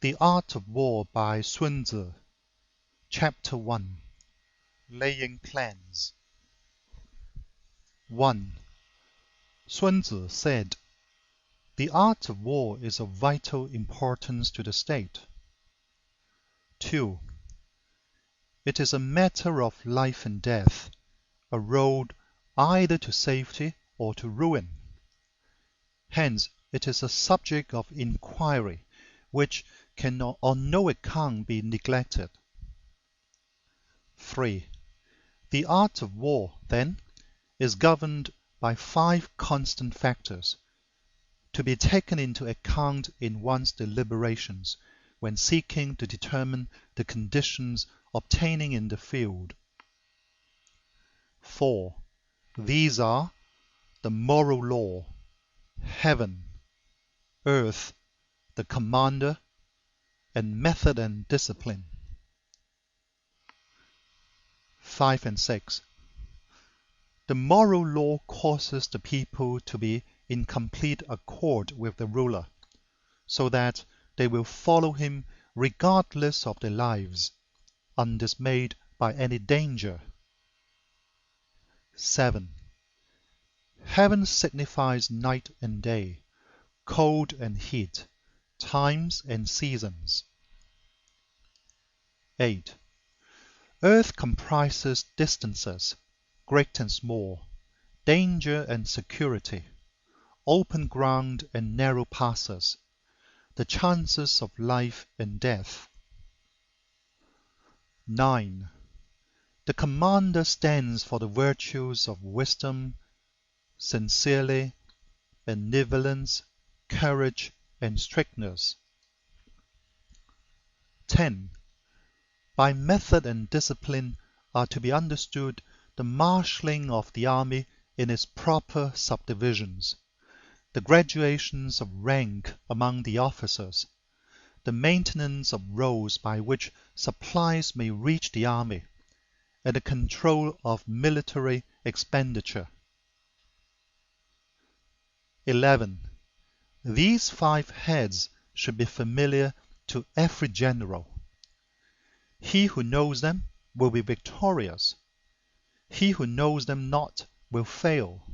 The Art of War by Sun Tzu. Chapter 1. Laying Plans. 1. Sun Tzu said, "The art of war is of vital importance to the state." 2. It is a matter of life and death, a road either to safety or to ruin. Hence it is a subject of inquiry which can on no account be neglected. 3. The art of war, then, is governed by 5 constant factors, to be taken into account in one's deliberations when seeking to determine the conditions obtaining in the field. 4. These are the moral law, heaven, earth, the commander, and method and discipline. 5 and 6. The moral law causes the people to be in complete accord with the ruler, so that they will follow him regardless of their lives, undismayed by any danger. 7. Heaven signifies night and day, cold and heat, times and seasons. 8. Earth comprises distances, great and small, danger and security, open ground and narrow passes, the chances of life and death. 9. The commander stands for the virtues of wisdom, sincerity, benevolence, courage, and strictness. 10. By method and discipline are to be understood the marshalling of the army in its proper subdivisions, the gradations of rank among the officers, the maintenance of roads by which supplies may reach the army, and the control of military expenditure. 11. These 5 heads should be familiar to every general. He who knows them will be victorious. He who knows them not will fail.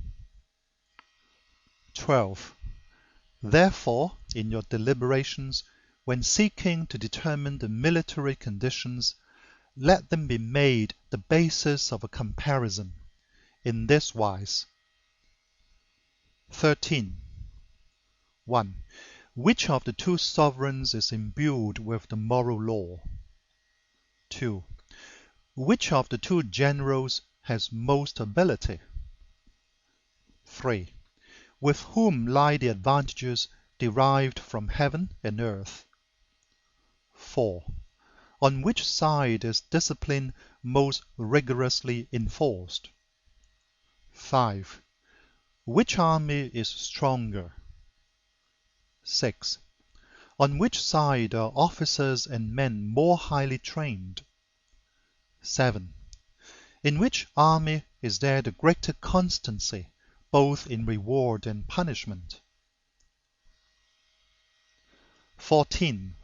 12. Therefore, in your deliberations, when seeking to determine the military conditions, let them be made the basis of a comparison, in this wise. 13. 1. Which of the 2 sovereigns is imbued with the moral law? 2. Which of the 2 generals has most ability? 3. With whom lie the advantages derived from heaven and earth? 4. On which side is discipline most rigorously enforced? 5. Which army is stronger? 6. On which side are officers and men more highly trained? 7. In which army is there the greater constancy, both in reward and punishment? 14.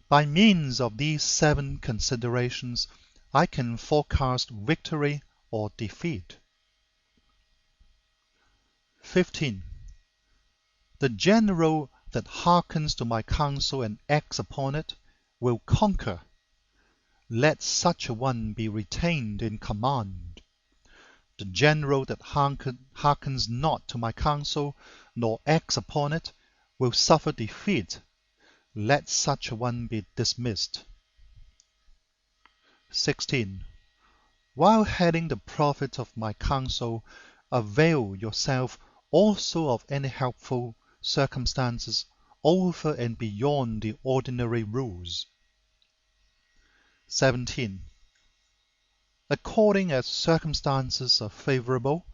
By means of these 7 considerations, I can forecast victory or defeat. 15. The general that hearkens to my counsel and acts upon it will conquer. Let such a one be retained in command. The general that hearkens not to my counsel, nor acts upon it, will suffer defeat. Let such a one be dismissed. 16. While heading the profit of my counsel, avail yourself also of any helpful circumstances over and beyond the ordinary rules. 17. According as circumstances are favorable,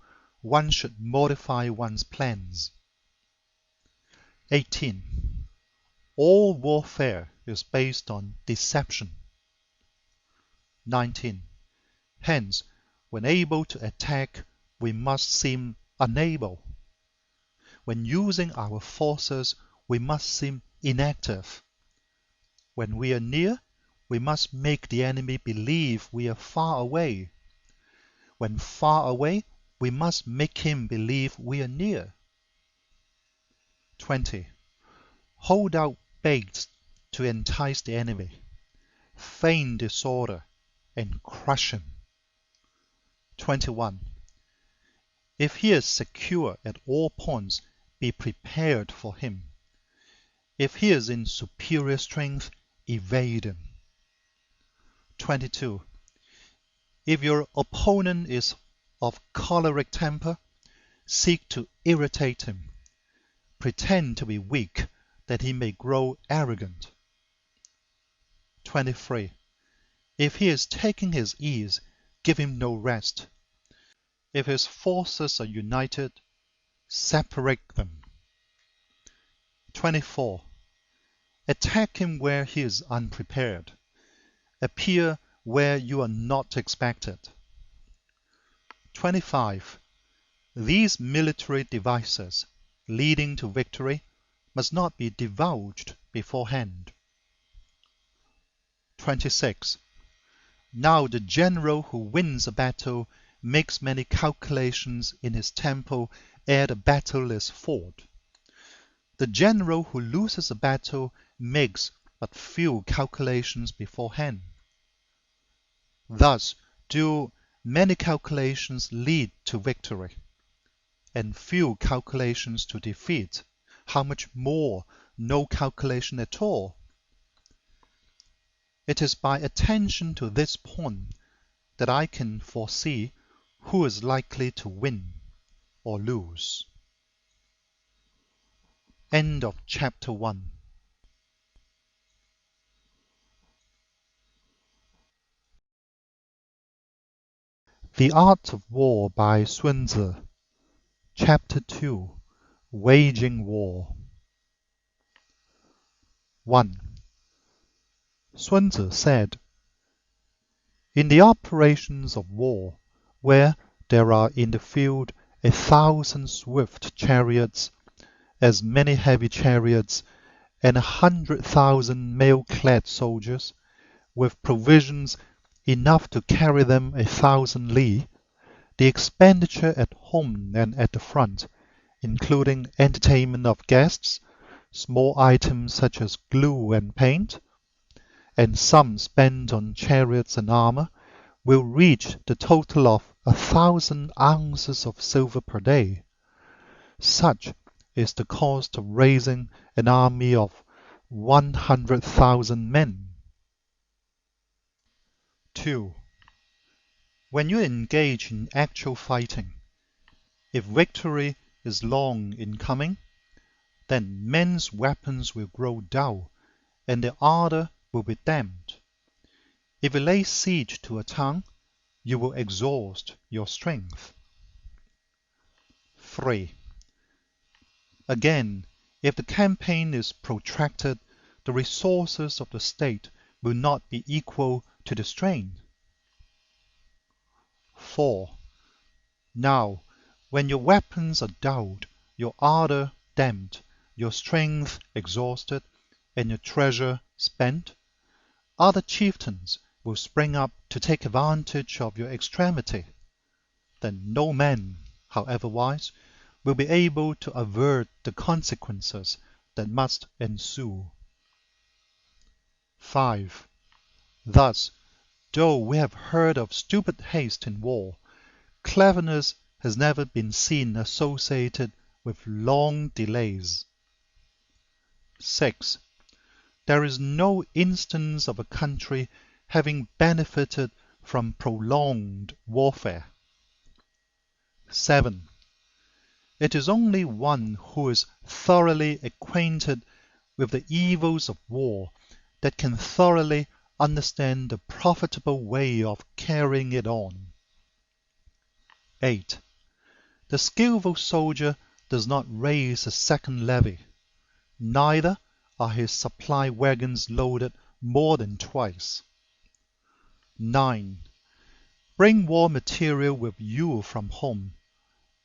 one should modify one's plans. 18. All warfare is based on deception. 19. Hence, when able to attack, we must seem unable. When using our forces, we must seem inactive. When we are near, we must make the enemy believe we are far away. When far away, we must make him believe we are near. 20. Hold out baits to entice the enemy. Feign disorder and crush him. 21. If he is secure at all points, be prepared for him. If he is in superior strength, evade him. 22. If your opponent is of choleric temper, seek to irritate him. Pretend to be weak, that he may grow arrogant. 23. If he is taking his ease, give him no rest. If his forces are united, separate them. 24. Attack him where he is unprepared. Appear where you are not expected. 25. These military devices leading to victory must not be divulged beforehand. 26. Now the general who wins a battle makes many calculations in his temple ere the battle is fought. The general who loses a battle makes but few calculations beforehand. Thus do many calculations lead to victory, and few calculations to defeat. How much more no calculation at all? It is by attention to this point that I can foresee who is likely to win or lose. End of chapter 1. The Art of War by Sun Tzu. Chapter 2. Waging War. 1. Sun Tzu said, in the operations of war, where there are in the field 1,000 swift chariots, as many heavy chariots, and 100,000 mail-clad soldiers, with provisions enough to carry them 1,000 li, the expenditure at home and at the front, including entertainment of guests, small items such as glue and paint, and some spent on chariots and armor, will reach the total of 1,000 ounces of silver per day. Such is the cost of raising an army of 100,000 men. 2. When you engage in actual fighting, if victory is long in coming, then men's weapons will grow dull, and their ardor will be damped. If you lay siege to a town, you will exhaust your strength. 3. Again, if the campaign is protracted, the resources of the state will not be equal to the strain. 4. Now, when your weapons are dulled, your ardor damped, your strength exhausted, and your treasure spent, other chieftains will spring up to take advantage of your extremity. Then no man, however wise, will be able to avert the consequences that must ensue. 5. Thus, though we have heard of stupid haste in war, cleverness has never been seen associated with long delays. 6. There is no instance of a country having benefited from prolonged warfare. 7. It is only one who is thoroughly acquainted with the evils of war that can thoroughly understand the profitable way of carrying it on. 8. The skillful soldier does not raise a second levy, neither are his supply wagons loaded more than twice. 9. Bring war material with you from home,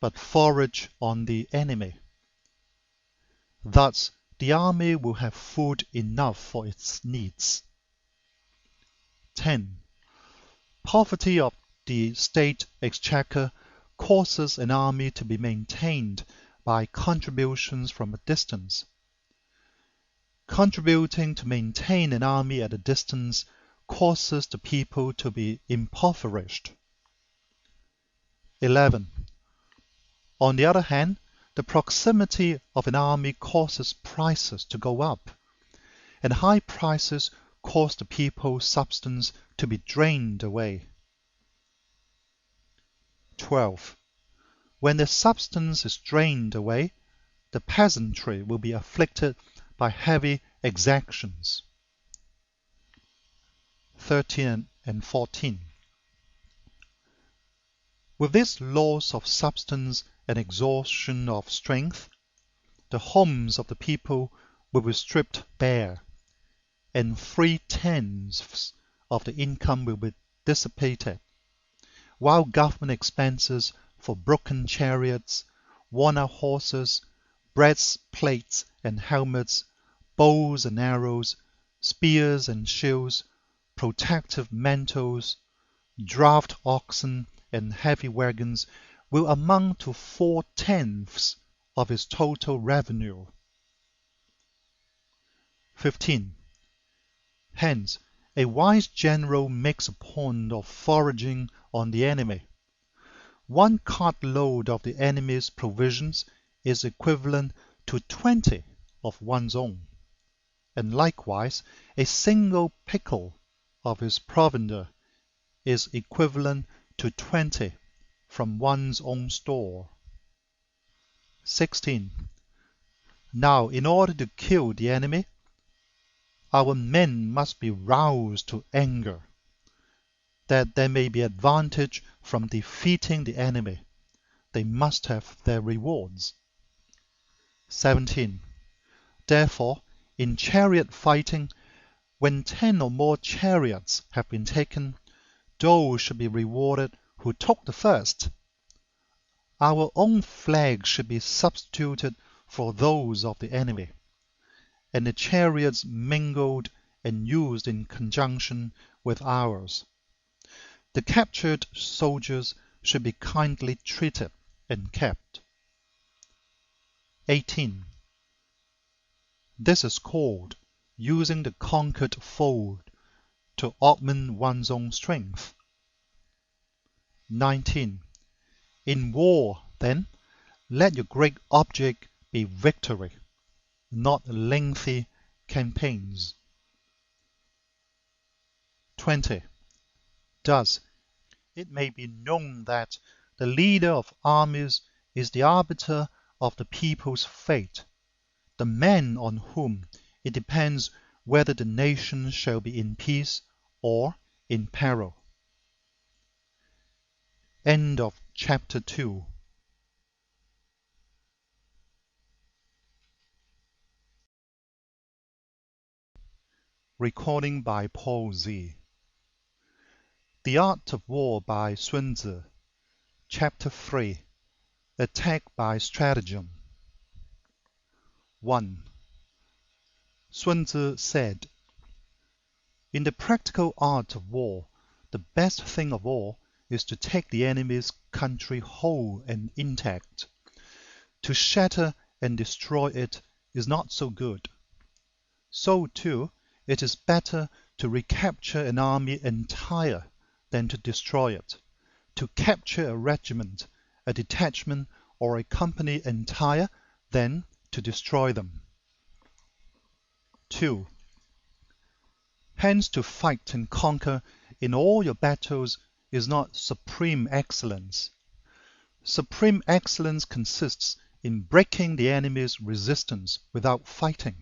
but forage on the enemy. Thus the army will have food enough for its needs. 10. Poverty of the state exchequer causes an army to be maintained by contributions from a distance. Contributing to maintain an army at a distance causes the people to be impoverished. 11. On the other hand, the proximity of an army causes prices to go up, and high prices cause the people's substance to be drained away. 12. When the substance is drained away, the peasantry will be afflicted by heavy exactions. 13 and 14. With this loss of substance and exhaustion of strength, the homes of the people will be stripped bare, and 3/10 of the income will be dissipated, while government expenses for broken chariots, worn-out horses, breastplates and helmets, bows and arrows, spears and shields, protective mantles, draft oxen, and heavy wagons will amount to 4/10 of its total revenue. 15. Hence, a wise general makes a point of foraging on the enemy. 1 cartload of the enemy's provisions is equivalent to 20 of one's own, and likewise a single pickle of his provender is equivalent to 20 from one's own store. 16. Now, in order to kill the enemy, our men must be roused to anger, that there may be advantage from defeating the enemy. They must have their rewards. 17. Therefore, in chariot fighting, when 10 or more chariots have been taken, those should be rewarded who took the first. Our own flags should be substituted for those of the enemy, and the chariots mingled and used in conjunction with ours. The captured soldiers should be kindly treated and kept. 18. This is called using the conquered foe to augment one's own strength. 19. In war, then, let your great object be victory, not lengthy campaigns. 20. Thus, it may be known that the leader of armies is the arbiter of the people's fate, the man on whom it depends whether the nation shall be in peace or in peril. End of chapter 2. Recording by Paul Z. The Art of War by Sun Tzu, Chapter 3. Attack by Stratagem. 1. Sun Tzu said, in the practical art of war, the best thing of all is to take the enemy's country whole and intact. To shatter and destroy it is not so good. So, too, it is better to recapture an army entire than to destroy it, to capture a regiment, a detachment, or a company entire than to destroy them. 2. Hence, to fight and conquer in all your battles is not supreme excellence. Supreme excellence consists in breaking the enemy's resistance without fighting.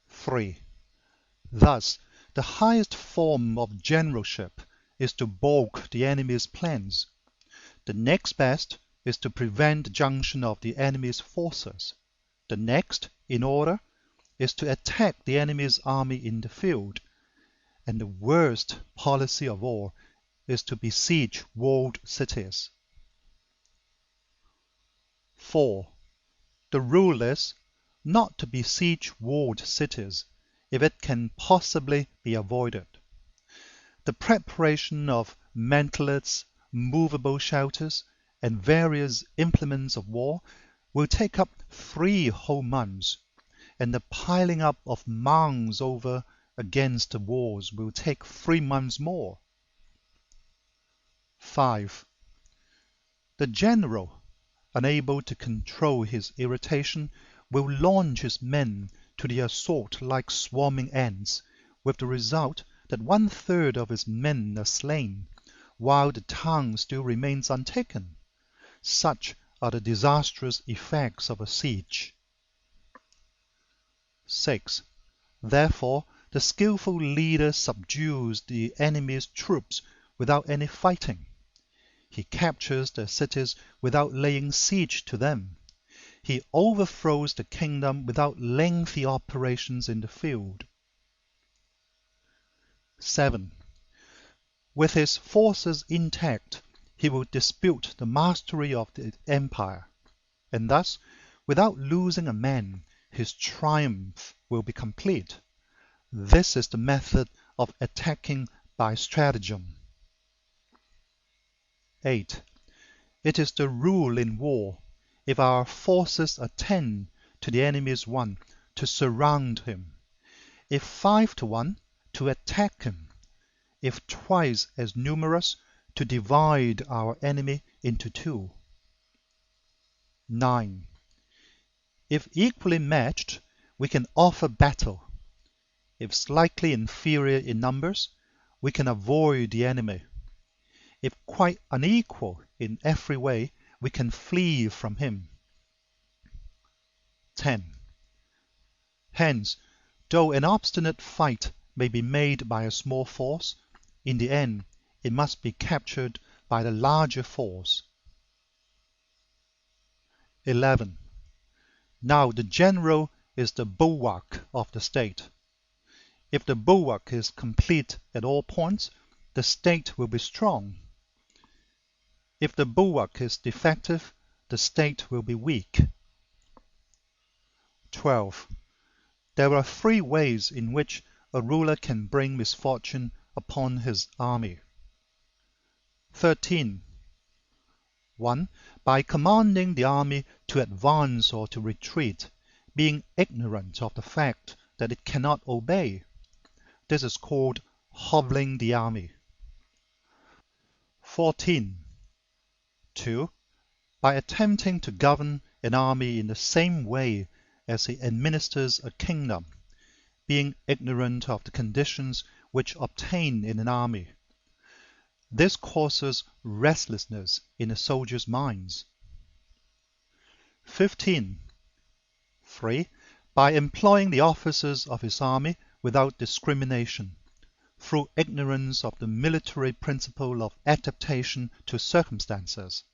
3. Thus, the highest form of generalship is to balk the enemy's plans. The next best is to prevent the junction of the enemy's forces. The next, in order, is to attack the enemy's army in the field. And the worst policy of all is to besiege walled cities. 4. The rule is, not to besiege walled cities if it can possibly be avoided. The preparation of mantlets, movable shelters, and various implements of war will take up 3 whole months, and the piling up of mounds over against the walls will take 3 months more. 5. The general, unable to control his irritation, will launch his men to the assault like swarming ants, with the result that 1/3 of his men are slain, while the town still remains untaken. Such are the disastrous effects of a siege. 6. Therefore, the skillful leader subdues the enemy's troops without any fighting. He captures their cities without laying siege to them. He overthrows the kingdom without lengthy operations in the field. 7. With his forces intact, he will dispute the mastery of the empire, and thus, without losing a man, his triumph will be complete. This is the method of attacking by stratagem. 8. It is the rule in war, if our forces are 10 to the enemy's 1, to surround him; if 5 to 1, to attack him; if twice as numerous, to divide our enemy into 2. 9. If equally matched, we can offer battle; if slightly inferior in numbers, we can avoid the enemy; if quite unequal in every way, we can flee from him. 10. Hence, though an obstinate fight may be made by a small force, in the end it must be captured by the larger force. 11. Now the general is the bulwark of the state. If the bulwark is complete at all points, the state will be strong. If the bulwark is defective, the state will be weak. 12. There are 3 ways in which a ruler can bring misfortune upon his army. 13. 1. By commanding the army to advance or to retreat, being ignorant of the fact that it cannot obey. This is called hobbling the army. 14. 2. By attempting to govern an army in the same way as he administers a kingdom, being ignorant of the conditions which obtain in an army. This causes restlessness in the soldiers' minds. 15. 3. By employing the officers of his army without discrimination, through ignorance of the military principle of adaptation to circumstances.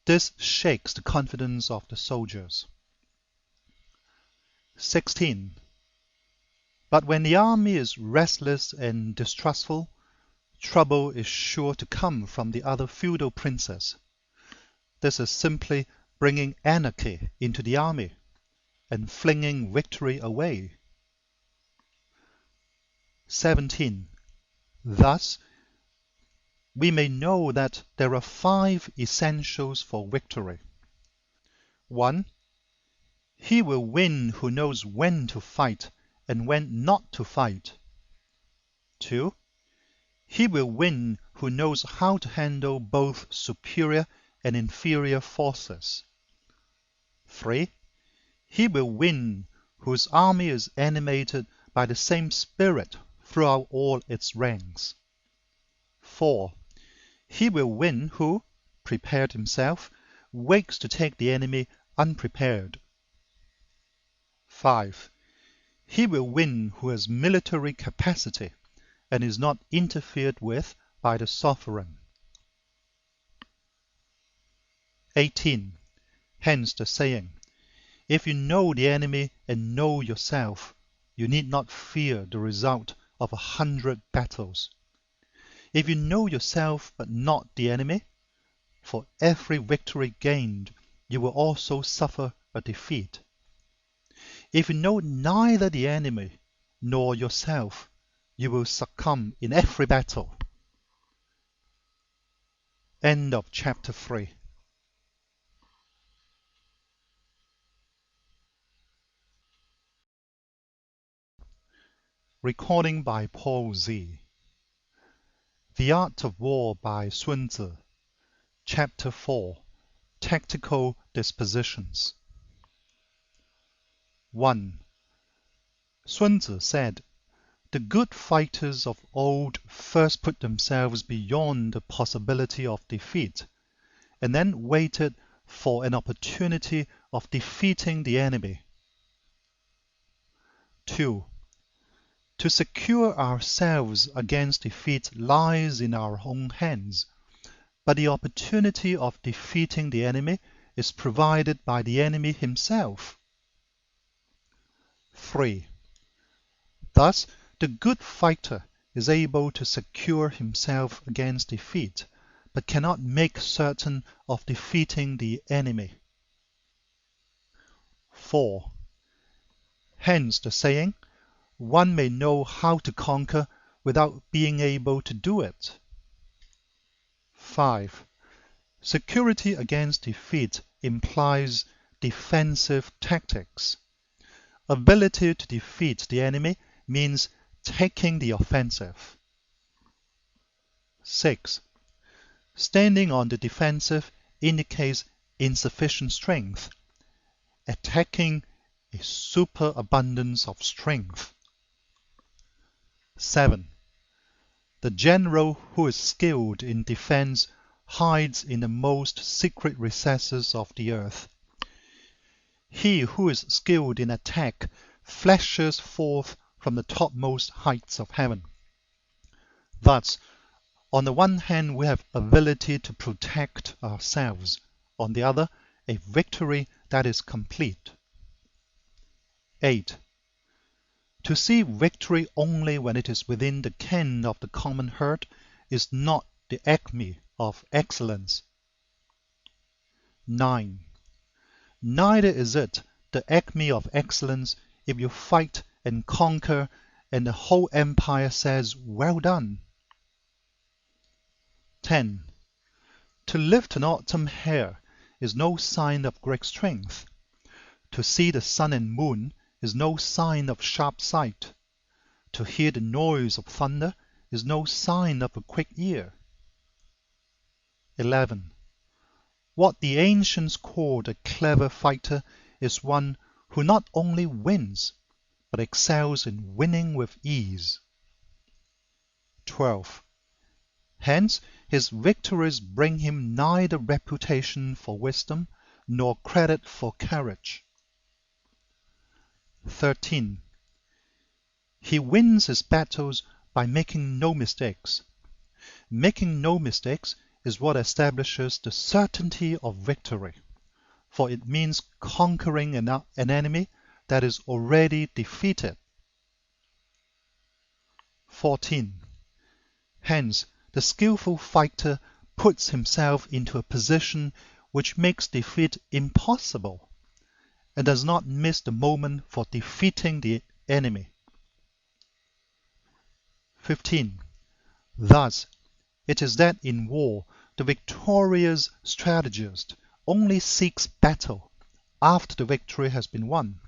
This shakes the confidence of the soldiers. 16. But when the army is restless and distrustful, trouble is sure to come from the other feudal princes. This is simply bringing anarchy into the army, and flinging victory away. 17. Thus, we may know that there are 5 essentials for victory. 1. He will win who knows when to fight and when not to fight. 2. He will win who knows how to handle both superior and inferior forces. 3. He will win whose army is animated by the same spirit throughout all its ranks. 4. He will win who, prepared himself, wakes to take the enemy unprepared. 5. He will win who has military capacity and is not interfered with by the sovereign. 18. Hence the saying, if you know the enemy and know yourself, you need not fear the result of 100 battles. If you know yourself but not the enemy, for every victory gained you will also suffer a defeat. If you know neither the enemy nor yourself, you will succumb in every battle. End of chapter 3. Recording by Paul Z. The Art of War by Sun Tzu. Chapter 4. Tactical Dispositions. 1. Sun Tzu said, "The good fighters of old first put themselves beyond the possibility of defeat, and then waited for an opportunity of defeating the enemy." 2. To secure ourselves against defeat lies in our own hands, but the opportunity of defeating the enemy is provided by the enemy himself. 3. Thus, the good fighter is able to secure himself against defeat, but cannot make certain of defeating the enemy. 4. Hence the saying, "One may know how to conquer without being able to do it." 5. Security against defeat implies defensive tactics. Ability to defeat the enemy means taking the offensive. 6. Standing on the defensive indicates insufficient strength. Attacking a superabundance of strength. 7. The general who is skilled in defense hides in the most secret recesses of the earth. He who is skilled in attack flashes forth from the topmost heights of heaven. Thus, on the one hand we have ability to protect ourselves, on the other a victory that is complete. 8. To see victory only when it is within the ken of the common herd is not the acme of excellence. 9. Neither is it the acme of excellence if you fight and conquer and the whole empire says, "Well done." 10. To lift an autumn hair is no sign of great strength. To see the sun and moon is no sign of sharp sight. To hear the noise of thunder is no sign of a quick ear. 11. What the ancients called a clever fighter is one who not only wins, but excels in winning with ease. 12. Hence his victories bring him neither reputation for wisdom nor credit for courage. 13. He wins his battles by making no mistakes. Making no mistakes is what establishes the certainty of victory, for it means conquering an enemy that is already defeated. 14. Hence, the skillful fighter puts himself into a position which makes defeat impossible, and does not miss the moment for defeating the enemy. 15. Thus, it is that in war the victorious strategist only seeks battle after the victory has been won,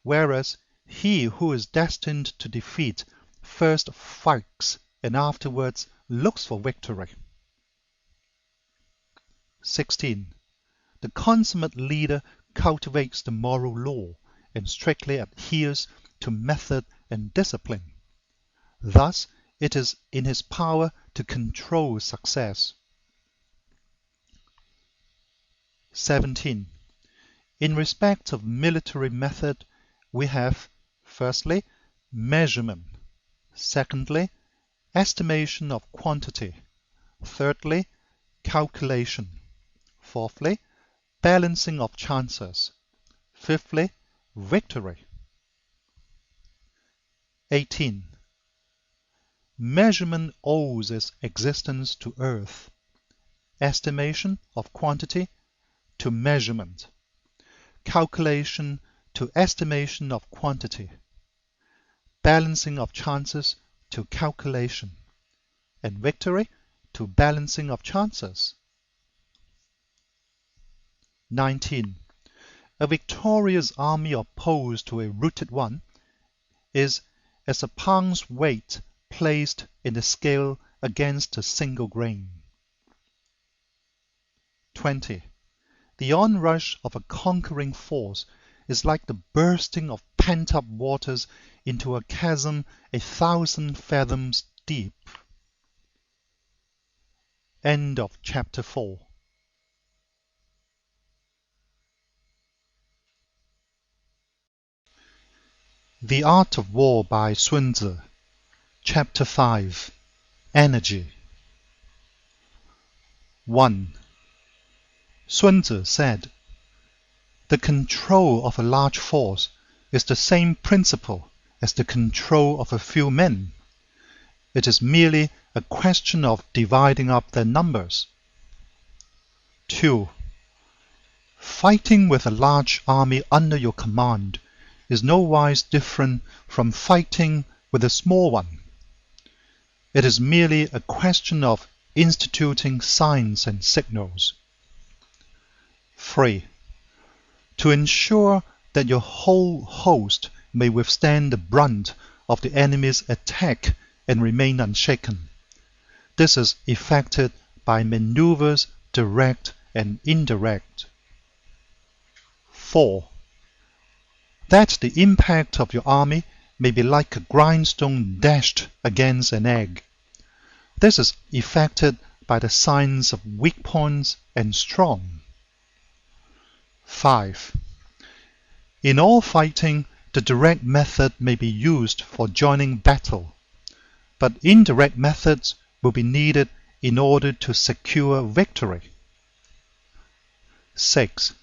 whereas he who is destined to defeat first fights and afterwards looks for victory. 16. The consummate leader cultivates the moral law and strictly adheres to method and discipline. Thus, it is in his power to control success. 17. In respect of military method, we have, firstly, measurement, secondly, estimation of quantity, thirdly, calculation, fourthly, balancing of chances, fifthly, victory. 18. Measurement owes its existence to earth, estimation of quantity to measurement, calculation to estimation of quantity, balancing of chances to calculation, and victory to balancing of chances. 19. A victorious army opposed to a routed one is as a pound's weight placed in the scale against a single grain. 20. The onrush of a conquering force is like the bursting of pent-up waters into a chasm 1,000 fathoms deep. End of chapter 4. The Art of War by Sun Tzu. Chapter 5. Energy. 1. Sun Tzu said, "The control of a large force is the same principle as the control of a few men. It is merely a question of dividing up their numbers." 2. Fighting with a large army under your command is nowise different from fighting with a small one. It is merely a question of instituting signs and signals. 3. To ensure that your whole host may withstand the brunt of the enemy's attack and remain unshaken, this is effected by maneuvers direct and indirect. 4. That the impact of your army may be like a grindstone dashed against an egg. This is effected by the signs of weak points and strong. 5. In all fighting, the direct method may be used for joining battle, but indirect methods will be needed in order to secure victory. 6.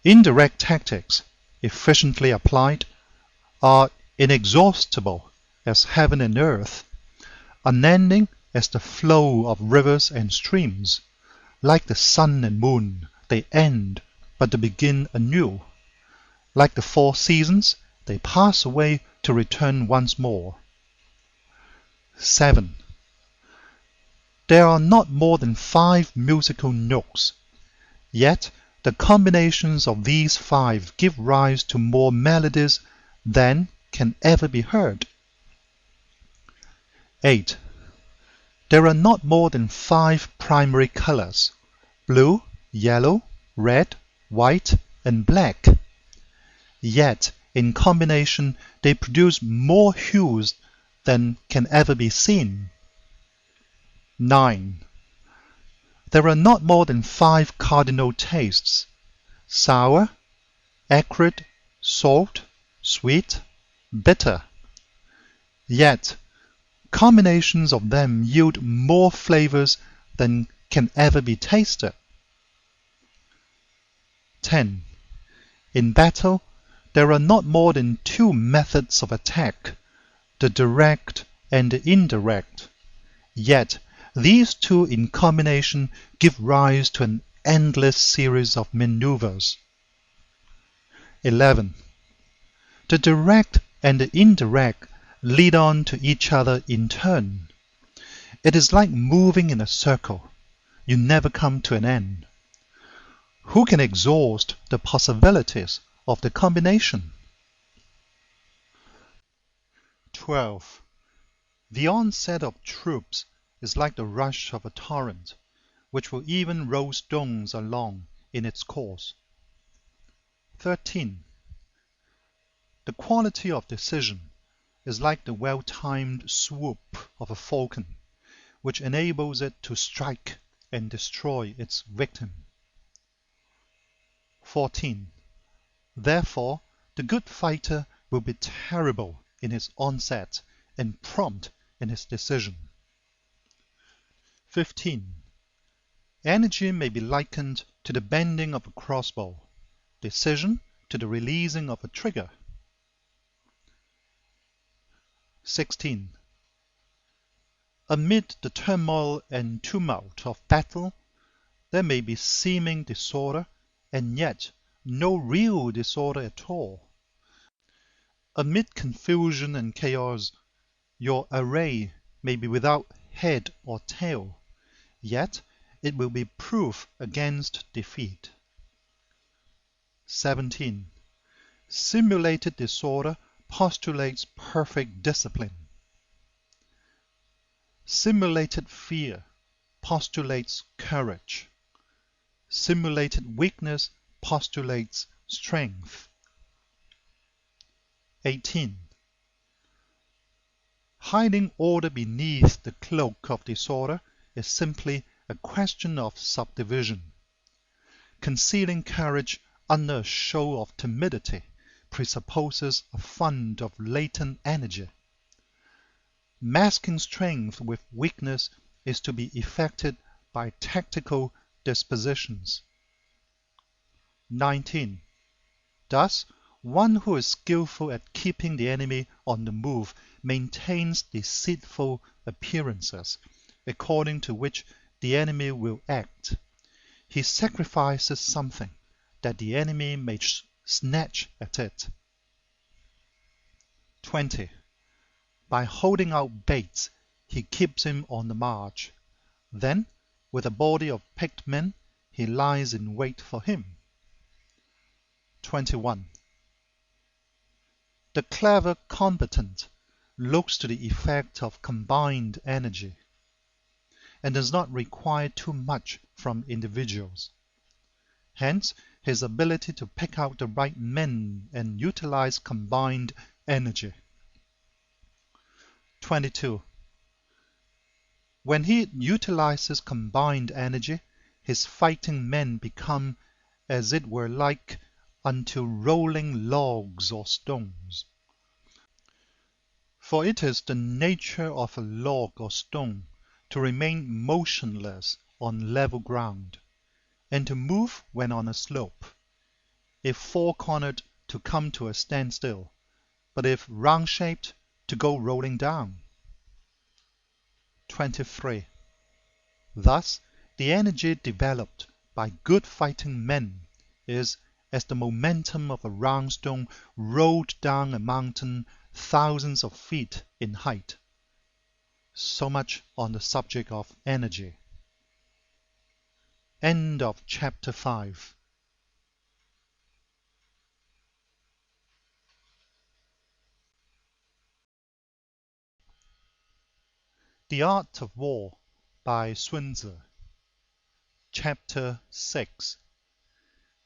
Indirect tactics, efficiently applied, are inexhaustible as heaven and earth, unending as the flow of rivers and streams. Like the sun and moon, they end, but they begin anew. Like the 4 seasons, they pass away to return once more. 7. There are not more than 5 musical notes, yet the combinations of these 5 give rise to more melodies than can ever be heard. 8. There are not more than 5 primary colors: blue, yellow, red, white, and black. Yet in combination they produce more hues than can ever be seen. 9. There are not more than 5 cardinal tastes: sour, acrid, salt, sweet, bitter. Yet combinations of them yield more flavors than can ever be tasted. 10. In battle, there are not more than 2 methods of attack, the direct and the indirect. Yet these 2 in combination give rise to an endless series of maneuvers. 11. The direct and the indirect lead on to each other in turn. It is like moving in a circle. You never come to an end. Who can exhaust the possibilities of the combination? 12. The onset of troops is like the rush of a torrent, which will even roll stones along in its course. 13. The quality of decision is like the well-timed swoop of a falcon, which enables it to strike and destroy its victim. 14. Therefore, the good fighter will be terrible in his onset and prompt in his decision. 15. Energy may be likened to the bending of a crossbow, decision to the releasing of a trigger. 16. Amid the turmoil and tumult of battle, there may be seeming disorder, and yet no real disorder at all. Amid confusion and chaos, your array may be without head or tail, yet it will be proof against defeat. 17. Simulated disorder postulates perfect discipline. Simulated fear postulates courage. Simulated weakness postulates strength. 18. Hiding order beneath the cloak of disorder is simply a question of subdivision. Concealing courage under a show of timidity presupposes a fund of latent energy. Masking strength with weakness is to be effected by tactical dispositions. 19. Thus, one who is skillful at keeping the enemy on the move maintains deceitful appearances, according to which the enemy will act. He sacrifices something, that the enemy may snatch at it. 20. By holding out baits, he keeps him on the march. Then, with a body of picked men, he lies in wait for him. 21. The clever combatant looks to the effect of combined energy, and does not require too much from individuals. Hence, his ability to pick out the right men and utilize combined energy. 22. When he utilizes combined energy, his fighting men become as it were like unto rolling logs or stones. For it is the nature of a log or stone to remain motionless on level ground, and to move when on a slope; if four-cornered, to come to a standstill, but if round-shaped, to go rolling down. 23. Thus, the energy developed by good fighting men is as the momentum of a round stone rolled down a mountain thousands of feet in height. So much on the subject of energy. End of chapter 5. The Art of War by Sun Tzu. Chapter 6.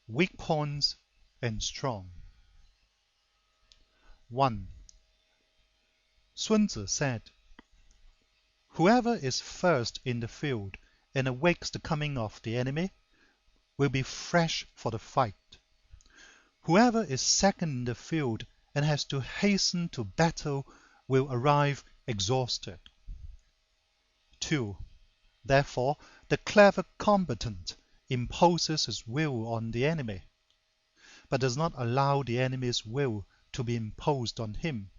Weak Points and Strong. 1. Sun Tzu said, "Whoever is first in the field and awakes the coming of the enemy will be fresh for the fight. Whoever is second in the field and has to hasten to battle will arrive exhausted." 2. Therefore, the clever combatant imposes his will on the enemy, but does not allow the enemy's will to be imposed on him.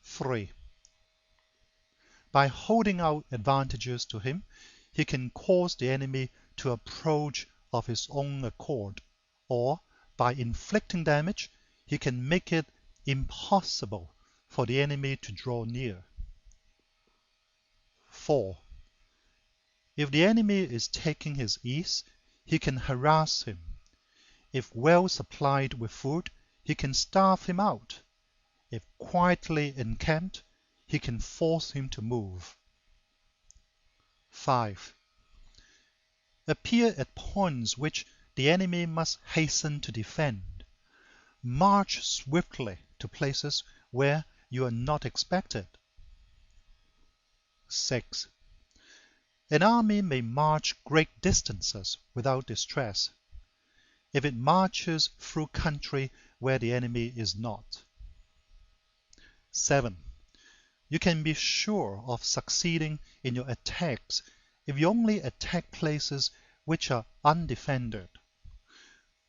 3. By holding out advantages to him, he can cause the enemy to approach of his own accord, or by inflicting damage, he can make it impossible for the enemy to draw near. 4. If the enemy is taking his ease, he can harass him. If well supplied with food, he can starve him out. If quietly encamped, he can force him to move. 5. Appear at points which the enemy must hasten to defend. March swiftly to places where you are not expected. 6. An army may march great distances without distress, if it marches through country where the enemy is not. 7. You can be sure of succeeding in your attacks if you only attack places which are undefended.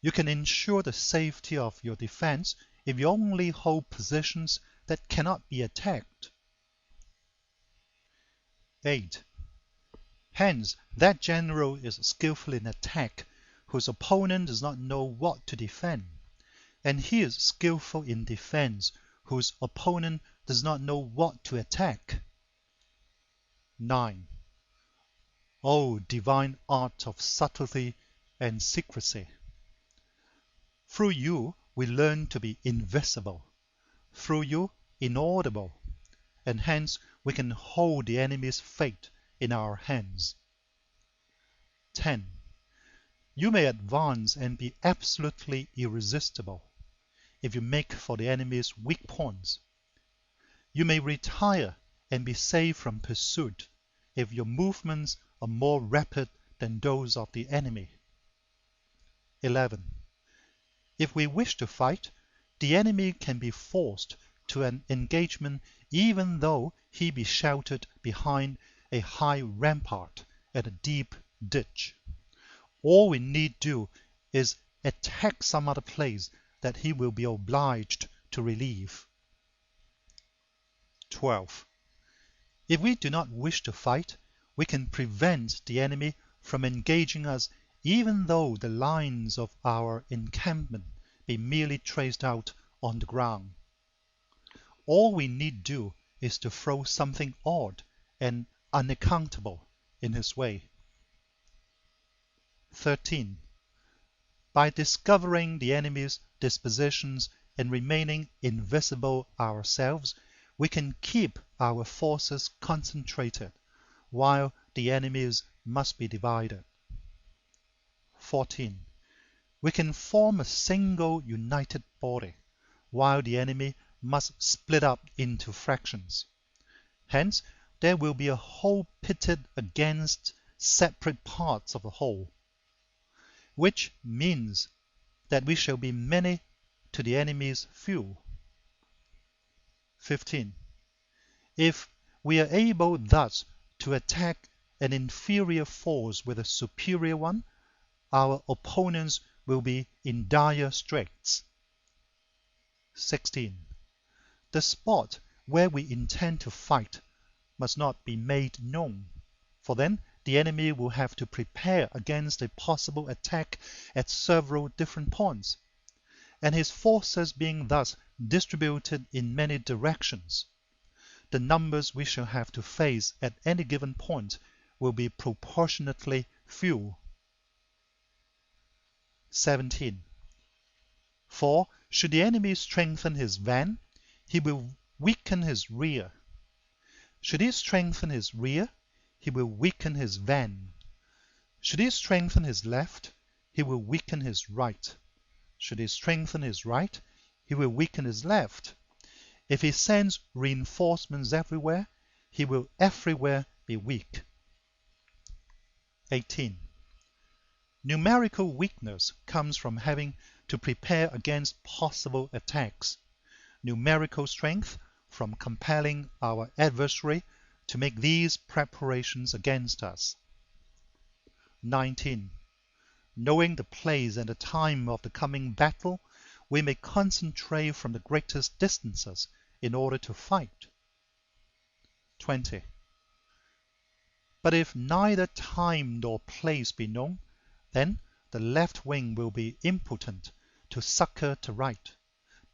You can ensure the safety of your defense if you only hold positions that cannot be attacked. 8. Hence, that general is skillful in attack whose opponent does not know what to defend, and he is skillful in defense whose opponent does not know what to attack. 9. O divine art of subtlety and secrecy! Through you we learn to be invisible, through you inaudible, and hence we can hold the enemy's fate in our hands. 10. You may advance and be absolutely irresistible if you make for the enemy's weak points. You may retire and be safe from pursuit if your movements are more rapid than those of the enemy. 11. If we wish to fight, the enemy can be forced to an engagement even though he be sheltered behind a high rampart and a deep ditch. All we need do is attack some other place that he will be obliged to relieve. 12. If we do not wish to fight, we can prevent the enemy from engaging us even though the lines of our encampment be merely traced out on the ground. All we need do is to throw something odd and unaccountable in his way. 13. By discovering the enemy's dispositions and remaining invisible ourselves, we can keep our forces concentrated, while the enemy's must be divided. 14. We can form a single united body, while the enemy must split up into fractions. Hence, there will be a whole pitted against separate parts of a whole, which means that we shall be many to the enemy's few. 15. If we are able thus to attack an inferior force with a superior one, our opponents will be in dire straits. 16. The spot where we intend to fight must not be made known, for then the enemy will have to prepare against a possible attack at several different points, and his forces being thus distributed in many directions, the numbers we shall have to face at any given point will be proportionately few. 17. For should the enemy strengthen his van, he will weaken his rear. Should he strengthen his rear, he will weaken his van. Should he strengthen his left, he will weaken his right. Should he strengthen his right, he will weaken his left. If he sends reinforcements everywhere, he will everywhere be weak. 18. Numerical weakness comes from having to prepare against possible attacks. Numerical strength from compelling our adversary to make these preparations against us. 19. Knowing the place and the time of the coming battle, we may concentrate from the greatest distances in order to fight. 20. But if neither time nor place be known, then the left wing will be impotent to succor the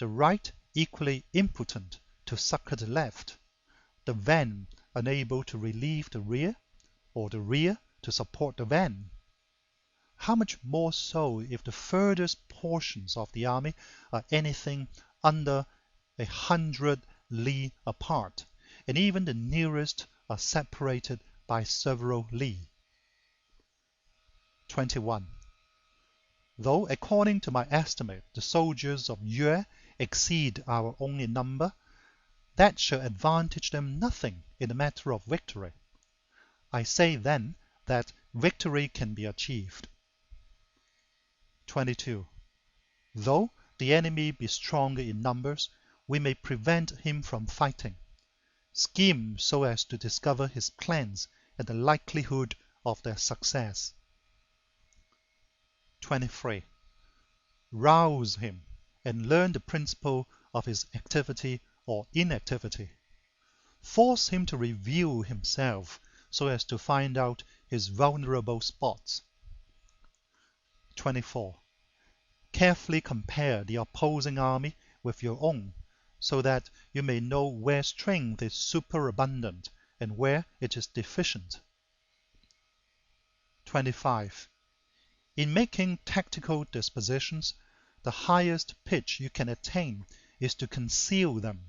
right equally impotent to succor the left, the van unable to relieve the rear, or the rear to support the van. How much more so if the furthest portions of the army are anything under 100 li apart, and even the nearest are separated by several li. 21. Though according to my estimate the soldiers of Yue exceed our own in number, that shall advantage them nothing in the matter of victory. I say then that victory can be achieved. 22. Though the enemy be stronger in numbers, we may prevent him from fighting. Scheme so as to discover his plans and the likelihood of their success. 23. Rouse him and learn the principle of his activity or inactivity. Force him to reveal himself so as to find out his vulnerable spots. 24. Carefully compare the opposing army with your own, so that you may know where strength is superabundant and where it is deficient. 25. In making tactical dispositions, the highest pitch you can attain is to conceal them.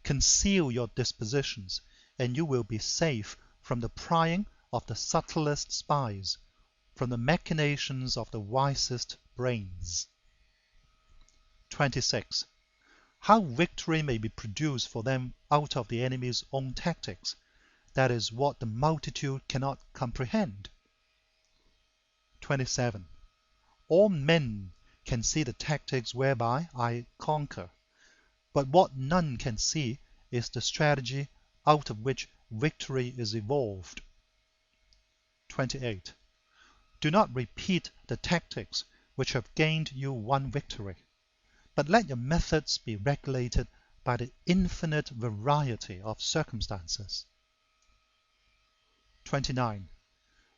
Conceal your dispositions, and you will be safe from the prying of the subtlest spies, from the machinations of the wisest brains. 26. How victory may be produced for them out of the enemy's own tactics, that is what the multitude cannot comprehend. 27. All men can see the tactics whereby I conquer, but what none can see is the strategy out of which victory is evolved. 28. Do not repeat the tactics which have gained you one victory, but let your methods be regulated by the infinite variety of circumstances. 29.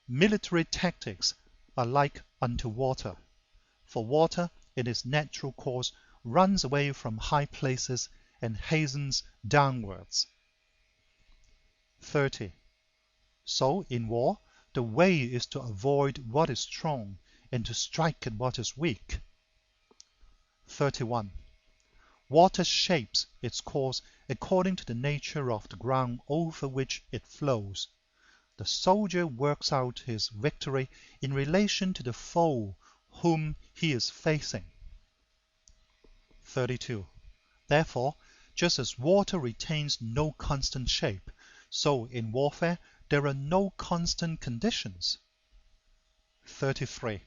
Military tactics are like unto water, for water in its natural course runs away from high places and hastens downwards. 30. So in war, the way is to avoid what is strong and to strike at what is weak. 31. Water shapes its course according to the nature of the ground over which it flows. The soldier works out his victory in relation to the foe whom he is facing. 32. Therefore, just as water retains no constant shape, so in warfare there are no constant conditions. 33.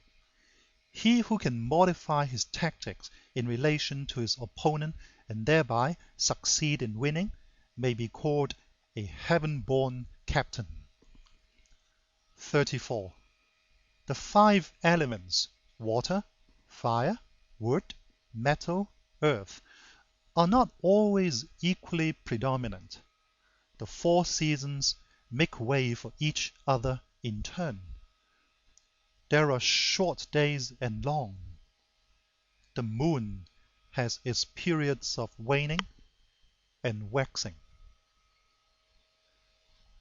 He who can modify his tactics in relation to his opponent and thereby succeed in winning may be called a heaven-born captain. 34. The 5 elements, water, fire, wood, metal, earth, are not always equally predominant. The 4 seasons make way for each other in turn. There are short days and long. The moon has its periods of waning and waxing.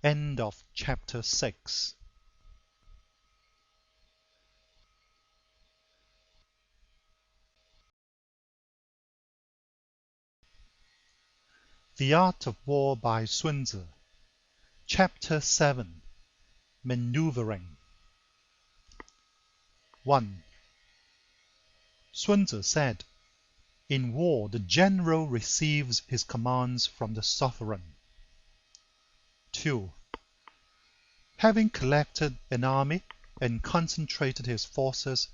End of chapter 6. The Art of War by Sun Tzu. Chapter 7. Maneuvering. 1. Sun Tzu said, in war the general receives his commands from the sovereign. 2. Having collected an army and concentrated his forces,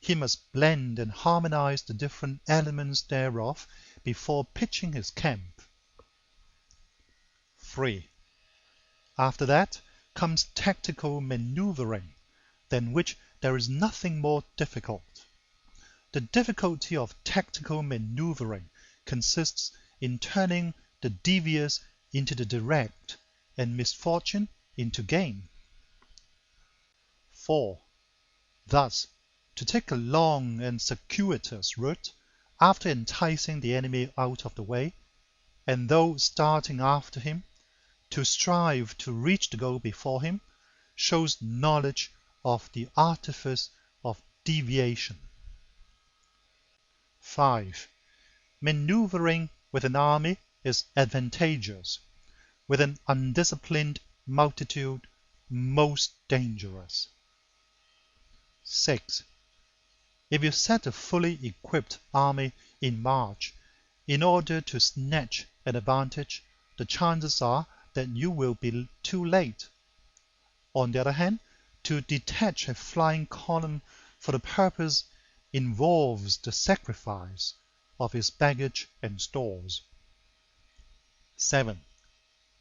he must blend and harmonize the different elements thereof before pitching his camp. 3. After that comes tactical maneuvering, than which there is nothing more difficult. The difficulty of tactical maneuvering consists in turning the devious into the direct and misfortune into gain. 4. Thus, to take a long and circuitous route, after enticing the enemy out of the way, and though starting after him, to strive to reach the goal before him, shows knowledge of the artifice of deviation. 5. Maneuvering with an army is advantageous, with an undisciplined multitude most dangerous. 6. If you set a fully equipped army in march in order to snatch an advantage, the chances are that you will be too late. On the other hand, to detach a flying column for the purpose involves the sacrifice of his baggage and stores. 7.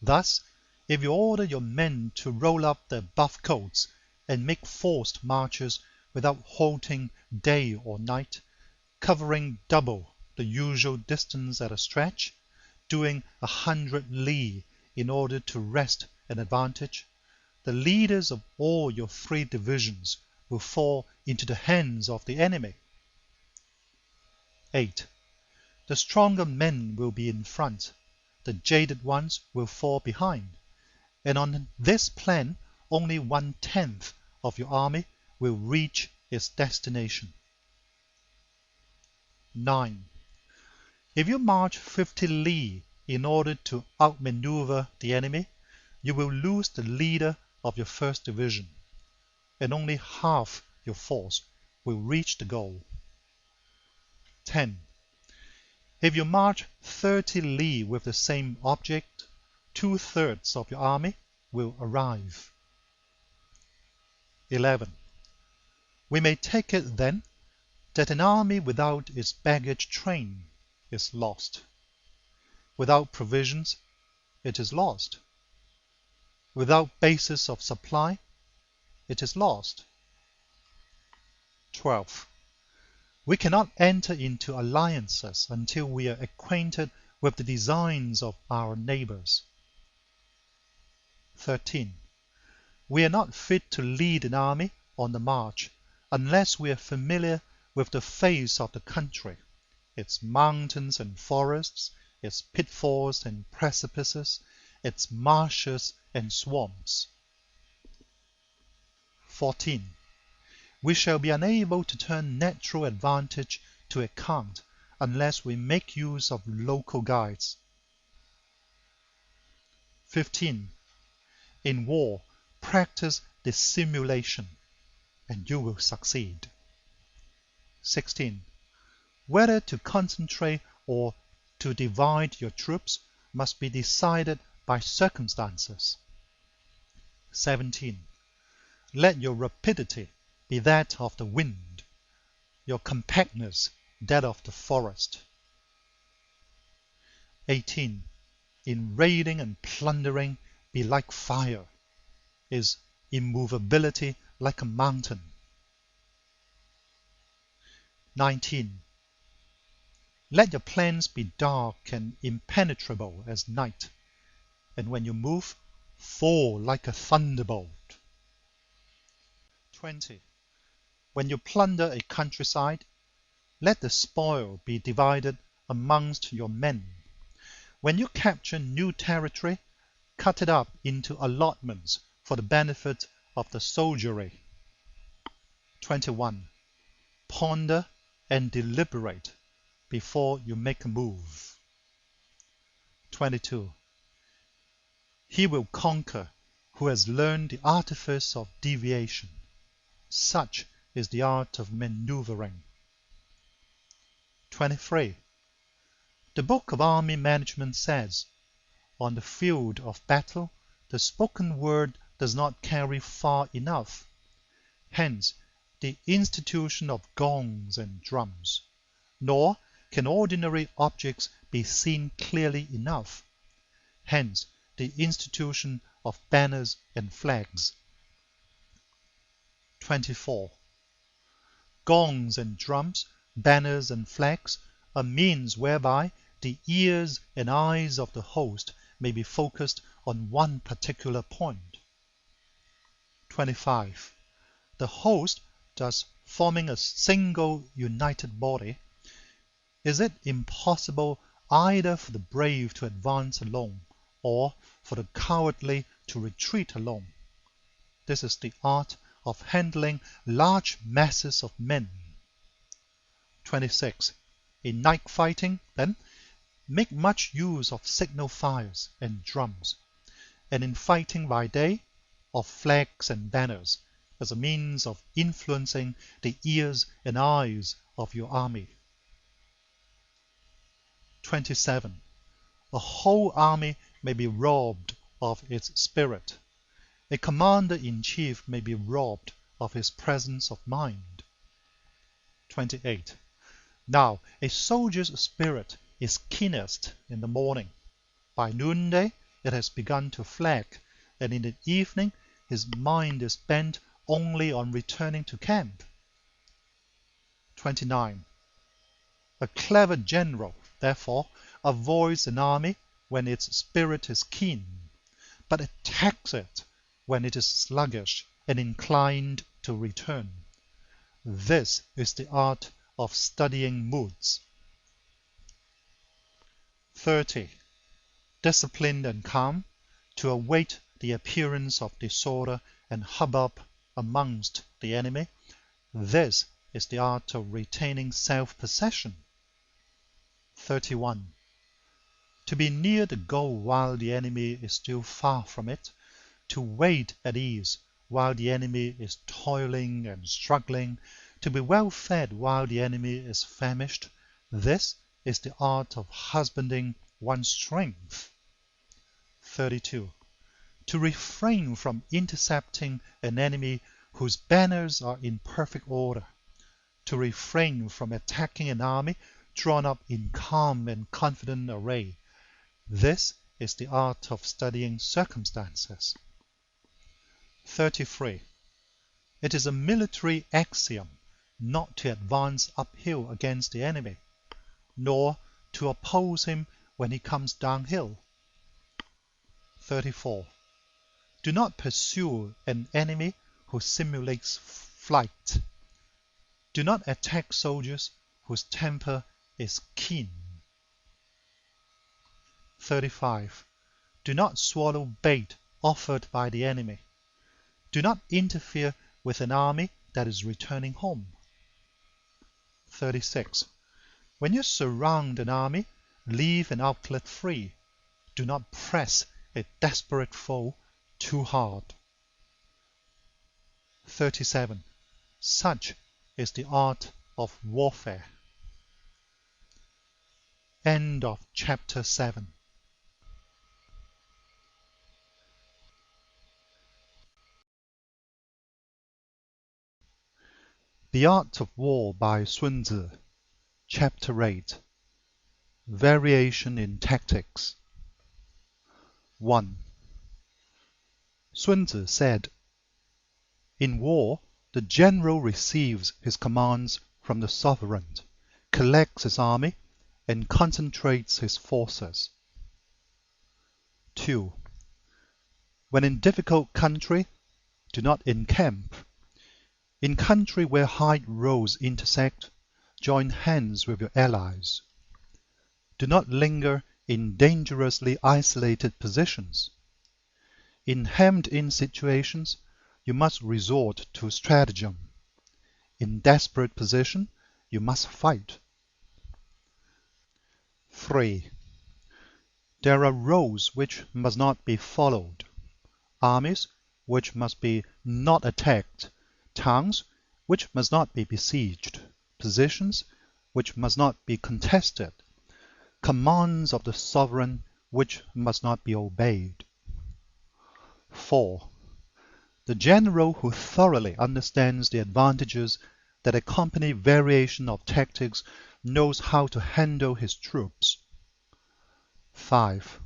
Thus, if you order your men to roll up their buff coats and make forced marches without halting day or night, covering double the usual distance at a stretch, doing 100 li in order to wrest an advantage, the leaders of all your 3 divisions will fall into the hands of the enemy. 8. The stronger men will be in front, the jaded ones will fall behind, and on this plan only 1/10 of your army will reach its destination. 9. If you march 50 li in order to outmaneuver the enemy, you will lose the leader of your first division, and only half your force will reach the goal. 10. If you march 30 li with the same object, 2/3 of your army will arrive. 11. We may take it then that an army without its baggage train is lost. Without provisions, it is lost. Without basis of supply, it is lost. 12. We cannot enter into alliances until we are acquainted with the designs of our neighbors. 13. We are not fit to lead an army on the march unless we are familiar with the face of the country, its mountains and forests, its pitfalls and precipices, its marshes and swamps. 14. We shall be unable to turn natural advantage to account unless we make use of local guides. 15. In war, practice dissimulation, and you will succeed. 16. Whether to concentrate or to divide your troops must be decided by circumstances. 17. Let your rapidity be that of the wind, your compactness that of the forest. 18. In raiding and plundering be like fire, is immovability like a mountain. 19. Let your plans be dark and impenetrable as night, and when you move, fall like a thunderbolt. 20. When you plunder a countryside, let the spoil be divided amongst your men. When you capture new territory, cut it up into allotments for the benefit of the soldiery. 21. Ponder and deliberate before you make a move. 22. He will conquer who has learned the artifice of deviation. Such is the art of maneuvering. 23. The Book of Army Management says, on the field of battle, the spoken word does not carry far enough. Hence, the institution of gongs and drums. Nor can ordinary objects be seen clearly enough. Hence, the institution of banners and flags. 24. Gongs and drums, banners and flags are means whereby the ears and eyes of the host may be focused on one particular point. 25. The host, thus forming a single united body, is it impossible either for the brave to advance alone, or for the cowardly to retreat alone? This is the art of handling large masses of men. 26. In night fighting, then, make much use of signal fires and drums, and in fighting by day, of flags and banners, as a means of influencing the ears and eyes of your army. 27. A whole army may be robbed of its spirit. A commander-in-chief may be robbed of his presence of mind. 28. Now, a soldier's spirit is keenest in the morning. By noonday it has begun to flag, and in the evening his mind is bent only on returning to camp. 29. A clever general, therefore, avoids an army when its spirit is keen, but attacks it when it is sluggish and inclined to return. This is the art of studying moods. 30. Disciplined and calm, to await the appearance of disorder and hubbub amongst the enemy. This is the art of retaining self-possession. 31. To be near the goal while the enemy is still far from it, to wait at ease while the enemy is toiling and struggling, to be well fed while the enemy is famished. This is the art of husbanding one's strength. 32. To refrain from intercepting an enemy whose banners are in perfect order, to refrain from attacking an army drawn up in calm and confident array. This is the art of studying circumstances. 33. It is a military axiom not to advance uphill against the enemy, nor to oppose him when he comes downhill. 34. Do not pursue an enemy who simulates flight. Do not attack soldiers whose temper is keen. 35. Do not swallow bait offered by the enemy. Do not interfere with an army that is returning home. 36. When you surround an army, leave an outlet free. Do not press a desperate foe too hard. 37. Such is the art of warfare. End of chapter 7. The Art of War by Sun Tzu, Chapter 8. Variation in Tactics. 1. Sun Tzu said, "In war, the general receives his commands from the sovereign, collects his army, and concentrates his forces." 2. When in difficult country, do not encamp. In country where high roads intersect, join hands with your allies. Do not linger in dangerously isolated positions. In hemmed-in situations, you must resort to stratagem. In desperate position, you must fight. 3. There are roads which must not be followed, armies which must be not attacked, towns which must not be besieged, positions which must not be contested, commands of the sovereign which must not be obeyed. 4. The general who thoroughly understands the advantages that accompany variation of tactics knows how to handle his troops. 5.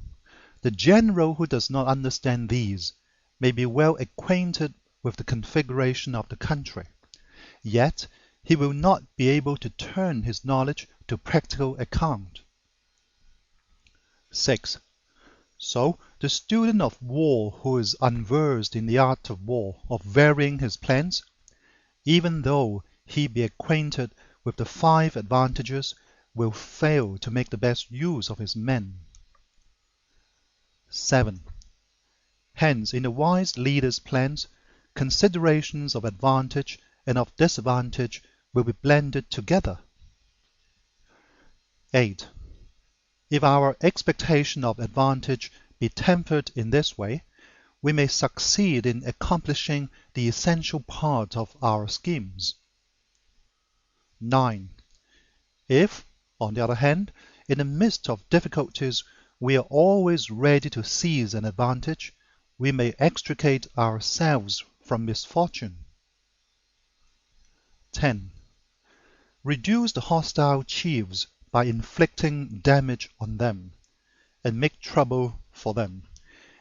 The general who does not understand these may be well acquainted with the configuration of the country, yet he will not be able to turn his knowledge to practical account. 6. So the student of war who is unversed in the art of war, of varying his plans, even though he be acquainted with the 5 advantages, will fail to make the best use of his men. 7. Hence, in a wise leader's plans, considerations of advantage and of disadvantage will be blended together. 8. If our expectation of advantage be tempered in this way, we may succeed in accomplishing the essential part of our schemes. 9. If, on the other hand, in the midst of difficulties we are always ready to seize an advantage, we may extricate ourselves from misfortune. 10. Reduce the hostile chiefs by inflicting damage on them, and make trouble for them,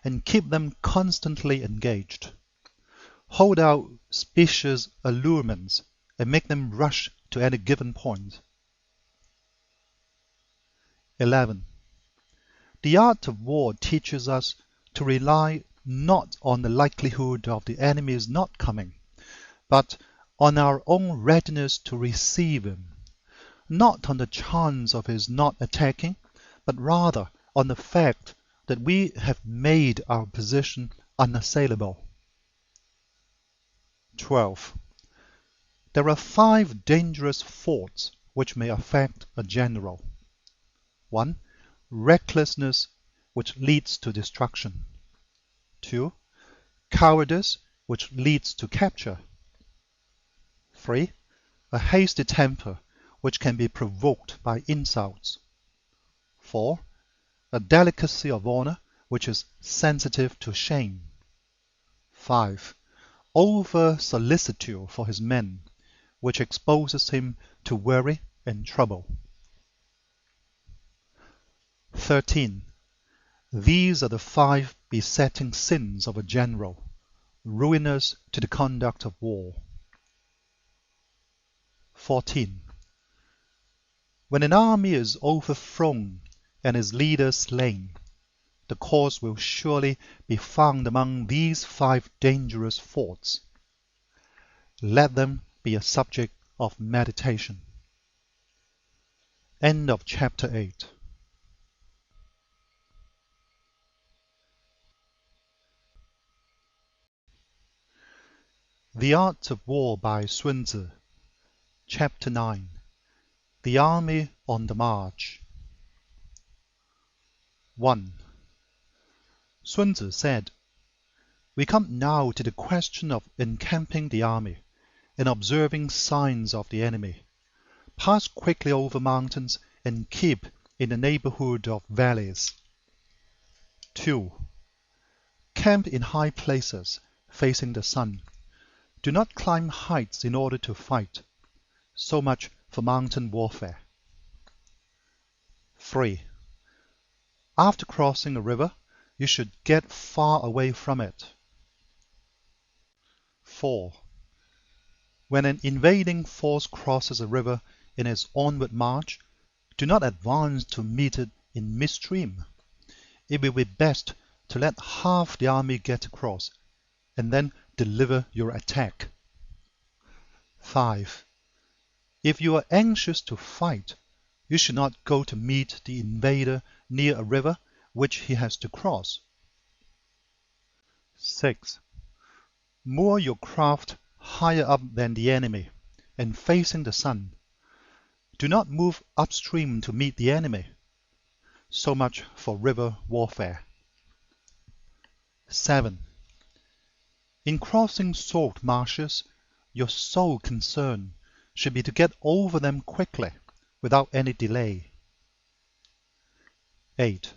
and keep them constantly engaged. Hold out specious allurements, and make them rush to any given point. 11. The art of war teaches us to rely not on the likelihood of the enemy's not coming, but on our own readiness to receive him, not on the chance of his not attacking, but rather on the fact that we have made our position unassailable. 12. There are 5 dangerous faults which may affect a general. 1. Recklessness, which leads to destruction. 2. Cowardice, which leads to capture. 3. A hasty temper, which can be provoked by insults. 4. A delicacy of honor, which is sensitive to shame. 5. Over-solicitude for his men, which exposes him to worry and trouble. 13. These are the 5 besetting sins of a general, ruinous to the conduct of war. 14. When an army is overthrown and its leader slain, the cause will surely be found among these 5 dangerous faults. Let them be a subject of meditation. End of chapter 8. The Art of War by Sun Tzu. Chapter 9. The Army on the March. 1. Sun Tzu said, "We come now to the question of encamping the army and observing signs of the enemy. Pass quickly over mountains and keep in the neighborhood of valleys. 2. Camp in high places, facing the sun. Do not climb heights in order to fight. So much for mountain warfare. 3. After crossing a river, you should get far away from it. 4. When an invading force crosses a river in its onward march, do not advance to meet it in midstream. It will be best to let half the army get across, and then deliver your attack. 5. If you are anxious to fight, you should not go to meet the invader near a river which he has to cross. 6. Moor your craft higher up than the enemy, and facing the sun. Do not move upstream to meet the enemy. So much for river warfare. 7. In crossing salt marshes, your sole concern should be to get over them quickly, without any delay. 8.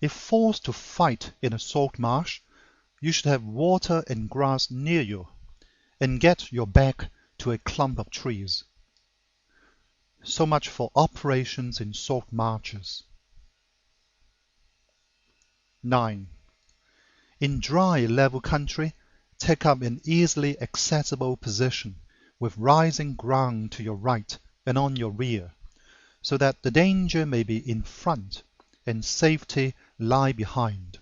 If forced to fight in a salt marsh, you should have water and grass near you, and get your back to a clump of trees. So much for operations in salt marshes. 9. In dry, level country, take up an easily accessible position with rising ground to your right and on your rear, so that the danger may be in front and safety lie behind.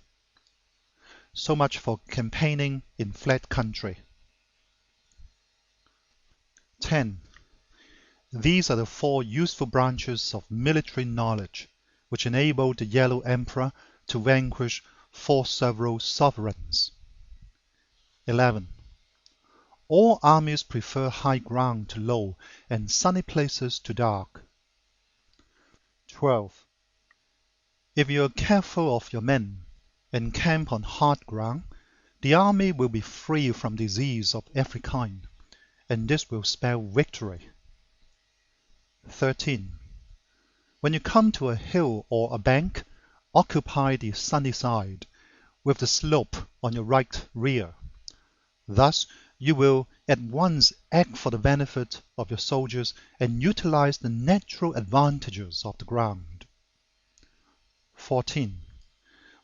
So much for campaigning in flat country. 10. These are the 4 useful branches of military knowledge which enable the Yellow Emperor to vanquish 4 several sovereigns. 11. All armies prefer high ground to low and sunny places to dark. 12. If you are careful of your men and camp on hard ground, the army will be free from disease of every kind, and this will spell victory. 13. When you come to a hill or a bank, occupy the sunny side, with the slope on your right rear. Thus you will at once act for the benefit of your soldiers and utilize the natural advantages of the ground. 14.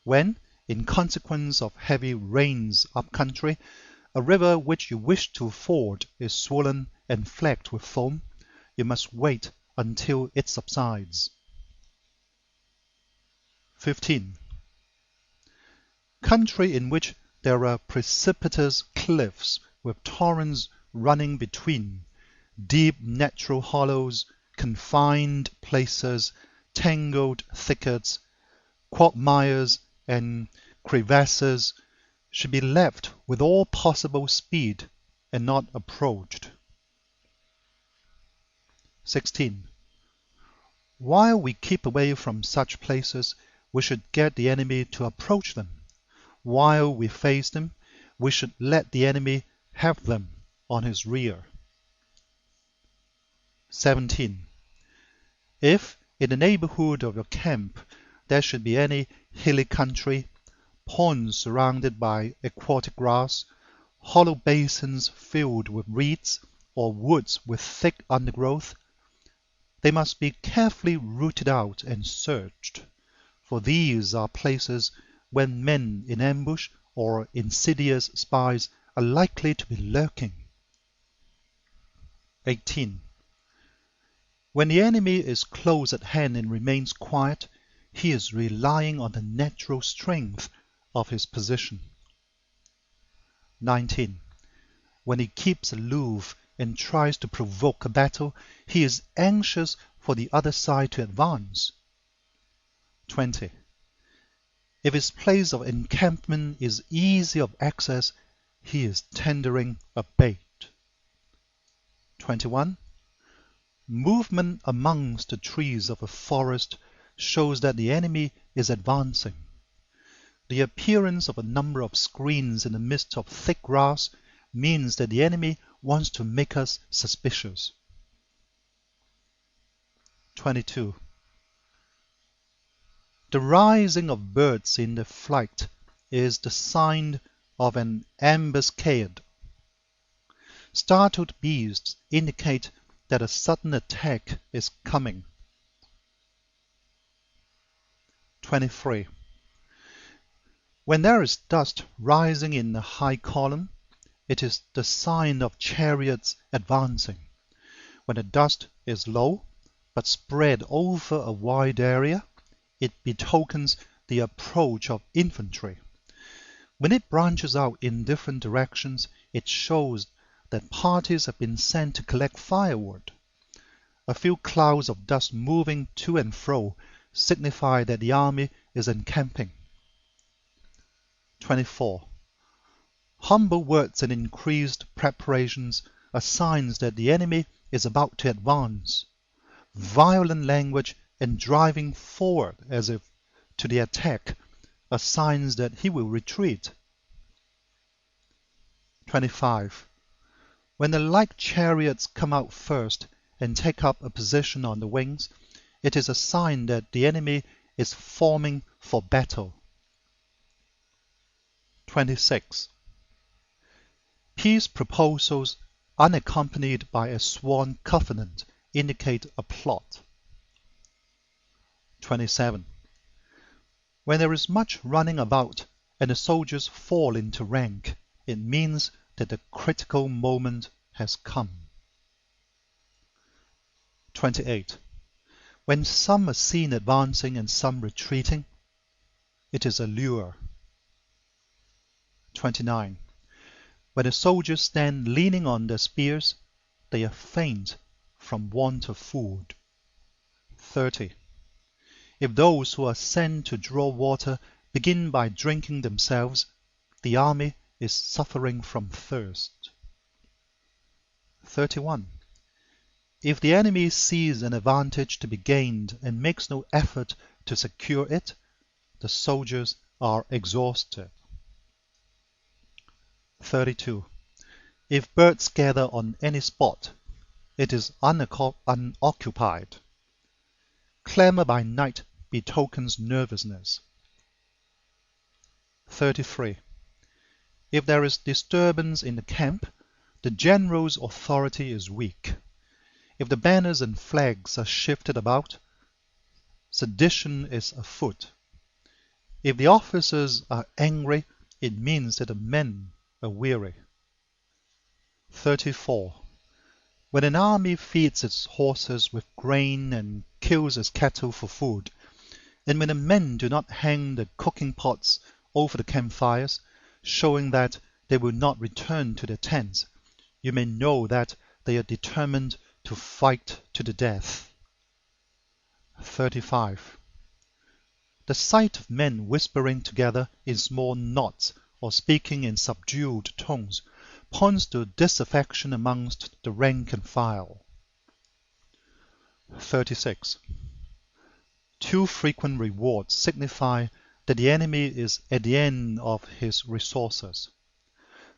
When, in consequence of heavy rains up country, a river which you wish to ford is swollen and flecked with foam, you must wait until it subsides. 15. Country in which there are precipitous cliffs with torrents running between, deep natural hollows, confined places, tangled thickets, quagmires, and crevasses, should be left with all possible speed and not approached. 16. While we keep away from such places, we should get the enemy to approach them. While we face them, we should let the enemy have them on his rear. 17. If in the neighborhood of your camp there should be any hilly country, ponds surrounded by aquatic grass, hollow basins filled with reeds, or woods with thick undergrowth, they must be carefully rooted out and searched, for these are places when men in ambush or insidious spies are likely to be lurking. 18. When the enemy is close at hand and remains quiet, he is relying on the natural strength of his position. 19. When he keeps aloof and tries to provoke a battle, he is anxious for the other side to advance. 20. If his place of encampment is easy of access, he is tendering a bait. 21. Movement amongst the trees of a forest shows that the enemy is advancing. The appearance of a number of screens in the midst of thick grass means that the enemy wants to make us suspicious. 22. The rising of birds in their flight is the sign of an ambuscade. Startled beasts indicate that a sudden attack is coming. 23. When there is dust rising in a high column, it is the sign of chariots advancing. When the dust is low, but spread over a wide area, it betokens the approach of infantry. When it branches out in different directions, it shows that parties have been sent to collect firewood. A few clouds of dust moving to and fro signify that the army is encamping. 24. Humble words and increased preparations are signs that the enemy is about to advance. Violent language and driving forward as if to the attack are signs that he will retreat. 25. When the light chariots come out first and take up a position on the wings, it is a sign that the enemy is forming for battle. 26. Peace proposals unaccompanied by a sworn covenant indicate a plot. 27. When there is much running about and the soldiers fall into rank, it means that the critical moment has come. 28. When some are seen advancing and some retreating, it is a lure. 29. When the soldiers stand leaning on their spears, they are faint from want of food. 30. If those who are sent to draw water begin by drinking themselves, the army is suffering from thirst. 31. If the enemy sees an advantage to be gained and makes no effort to secure it, the soldiers are exhausted. 32. If birds gather on any spot, it is unoccupied. Clamor by night betokens nervousness. 33. If there is disturbance in the camp, the general's authority is weak. If the banners and flags are shifted about, sedition is afoot. If the officers are angry, it means that the men are weary. 34. When an army feeds its horses with grain and kills its cattle for food, and when the men do not hang the cooking pots over the campfires, showing that they will not return to their tents, you may know that they are determined to fight to the death. 35. The sight of men whispering together in small knots or speaking in subdued tones points to disaffection amongst the rank and file. 36. Too frequent rewards signify that the enemy is at the end of his resources.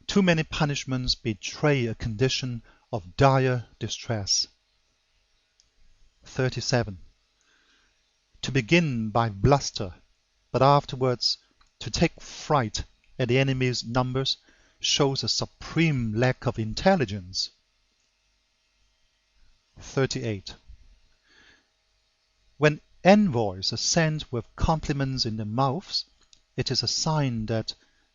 Too many punishments betray a condition of dire distress. 37. To begin by bluster, but afterwards to take fright at the enemy's numbers, shows a supreme lack of intelligence. 38. When envoys are sent with compliments in their mouths, it is a sign that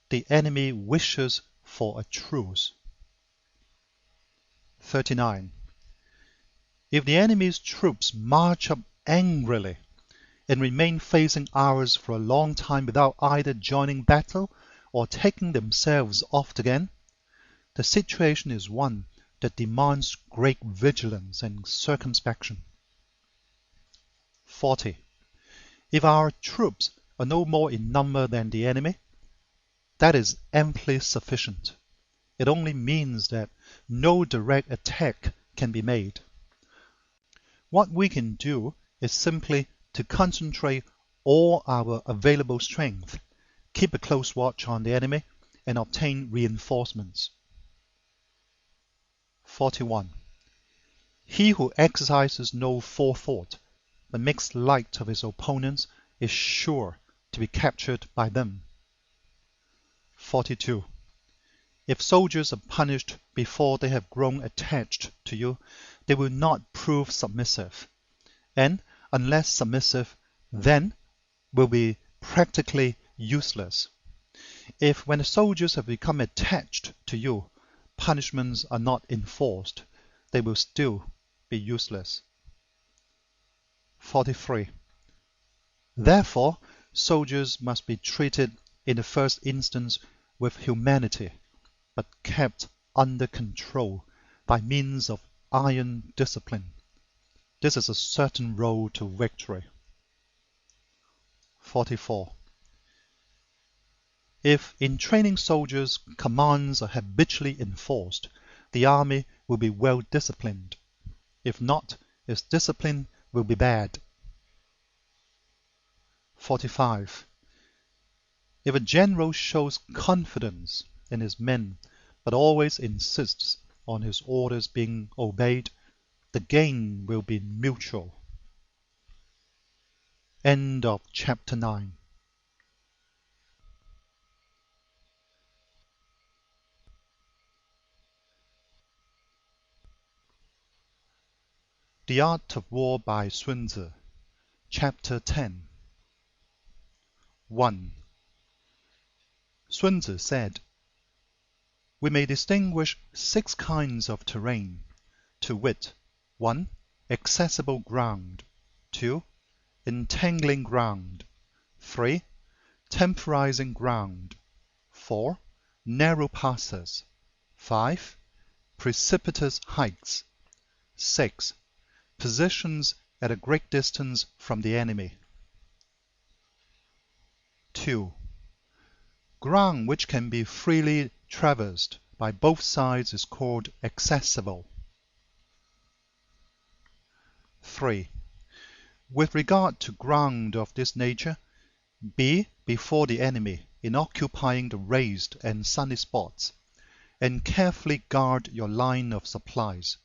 the enemy wishes for a truce. 39. If the enemy's troops march up angrily and remain facing ours for a long time without either joining battle or taking themselves off again, the situation is one that demands great vigilance and circumspection. 40. If our troops are no more in number than the enemy, that is amply sufficient. It only means that no direct attack can be made. What we can do is simply to concentrate all our available strength, keep a close watch on the enemy, and obtain reinforcements. 41. He who exercises no forethought, but makes light of his opponents, is sure to be captured by them. 42. If soldiers are punished before they have grown attached to you, they will not prove submissive, and unless submissive, then will be practically useless. If when the soldiers have become attached to you, punishments are not enforced, they will still be useless. 43. Therefore, soldiers must be treated in the first instance with humanity, but kept under control by means of iron discipline. This is a certain road to victory. 44. If in training soldiers commands are habitually enforced, the army will be well disciplined. If not, its discipline will be bad. 45. If a general shows confidence in his men, but always insists on his orders being obeyed, the gain will be mutual. End of chapter 9. The Art of War by Sun Tzu, Chapter 10. 1. Sun Tzu said, "We may distinguish 6 kinds of terrain, to wit, 1. Accessible ground, 2. Entangling ground, 3. Temporizing ground, 4. Narrow passes, 5. Precipitous heights, 6. Positions at a great distance from the enemy." 2. Ground which can be freely traversed by both sides is called accessible. 3. With regard to ground of this nature, be before the enemy in occupying the raised and sunny spots, and carefully guard your line of supplies.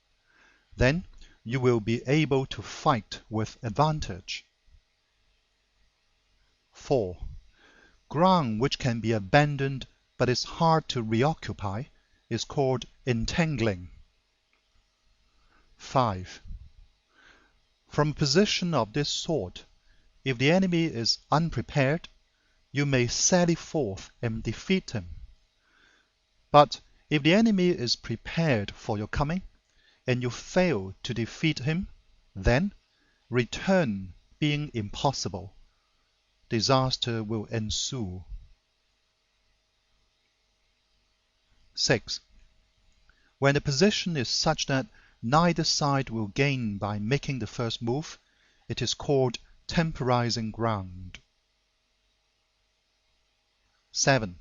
Then you will be able to fight with advantage. 4. Ground which can be abandoned but is hard to reoccupy is called entangling. 5. From a position of this sort, if the enemy is unprepared, you may sally forth and defeat him. But if the enemy is prepared for your coming, and you fail to defeat him, then, return being impossible, disaster will ensue. 6. When the position is such that neither side will gain by making the first move, it is called temporizing ground. 7.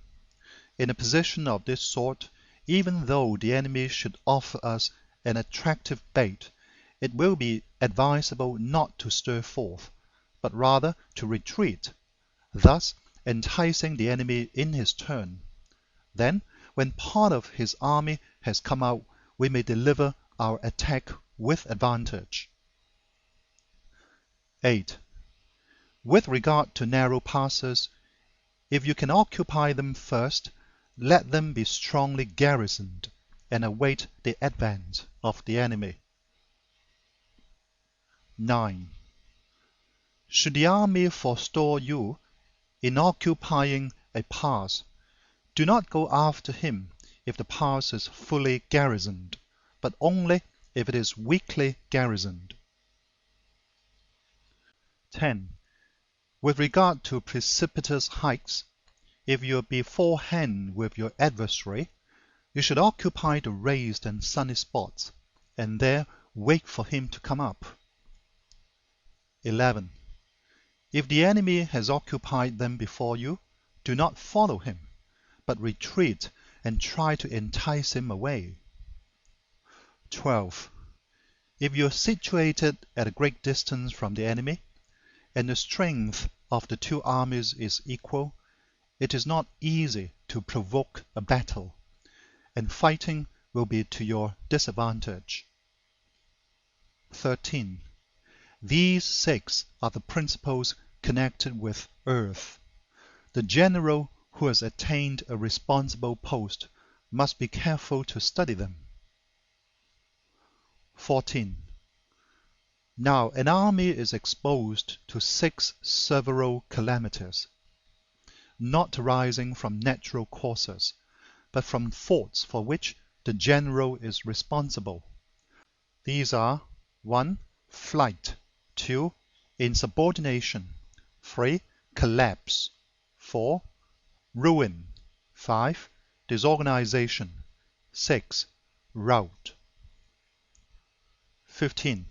In a position of this sort, even though the enemy should offer us an attractive bait, it will be advisable not to stir forth, but rather to retreat, thus enticing the enemy in his turn. Then, when part of his army has come out, we may deliver our attack with advantage. 8. With regard to narrow passes, if you can occupy them first, let them be strongly garrisoned and await the advent of the enemy. 9. Should the army forestall you in occupying a pass, do not go after him if the pass is fully garrisoned, but only if it is weakly garrisoned. 10. With regard to precipitous heights, if you are beforehand with your adversary, you should occupy the raised and sunny spots, and there wait for him to come up. 11. If the enemy has occupied them before you, do not follow him, but retreat and try to entice him away. 12. If you are situated at a great distance from the enemy, and the strength of the two armies is equal, it is not easy to provoke a battle, and fighting will be to your disadvantage. 13. These 6 are the principles connected with earth. The general who has attained a responsible post must be careful to study them. 14. Now an army is exposed to 6 several calamities, not arising from natural causes, but from faults for which the general is responsible. These are 1. Flight, 2. Insubordination, 3. Collapse, 4. Ruin, 5. Disorganization, 6. Rout. 15.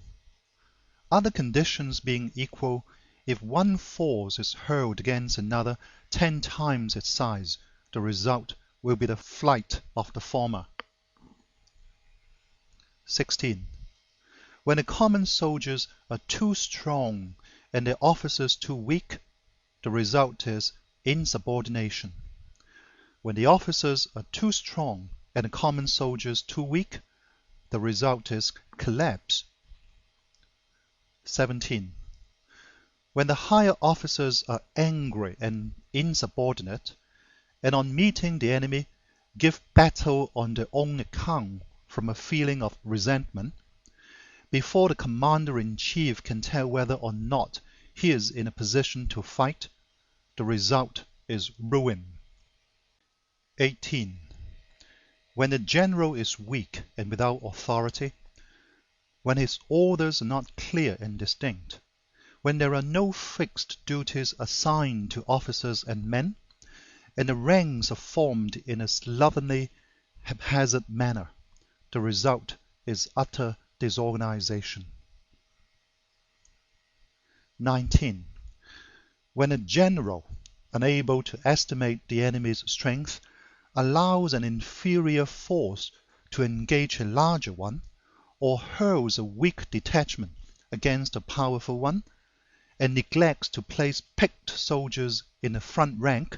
Other conditions being equal, if one force is hurled against another 10 times its size, the result will be the flight of the former. 16. When the common soldiers are too strong and their officers too weak, the result is insubordination. When the officers are too strong and the common soldiers too weak, the result is collapse. 17. When the higher officers are angry and insubordinate, and on meeting the enemy give battle on their own account from a feeling of resentment, before the commander-in-chief can tell whether or not he is in a position to fight, the result is ruin. 18. When the general is weak and without authority, when his orders are not clear and distinct, when there are no fixed duties assigned to officers and men, and the ranks are formed in a slovenly, haphazard manner, the result is utter disorganization. 19. When a general, unable to estimate the enemy's strength, allows an inferior force to engage a larger one, or hurls a weak detachment against a powerful one, and neglects to place picked soldiers in the front rank,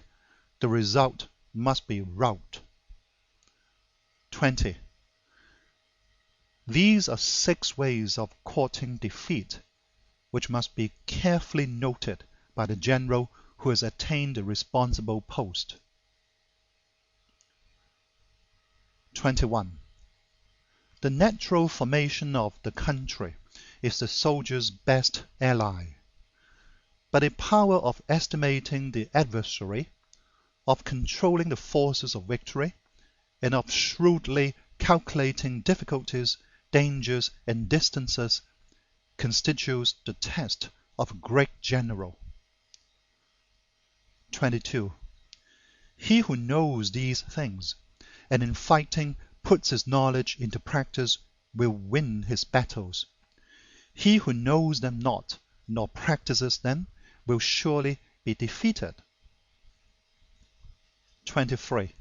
the result must be rout. 20. These are 6 ways of courting defeat, which must be carefully noted by the general who has attained a responsible post. 21. The natural formation of the country is the soldier's best ally, but the power of estimating the adversary, of controlling the forces of victory, and of shrewdly calculating difficulties, dangers, and distances constitutes the test of a great general. 22. He who knows these things and in fighting puts his knowledge into practice will win his battles. He who knows them not, nor practices them, will surely be defeated. 23.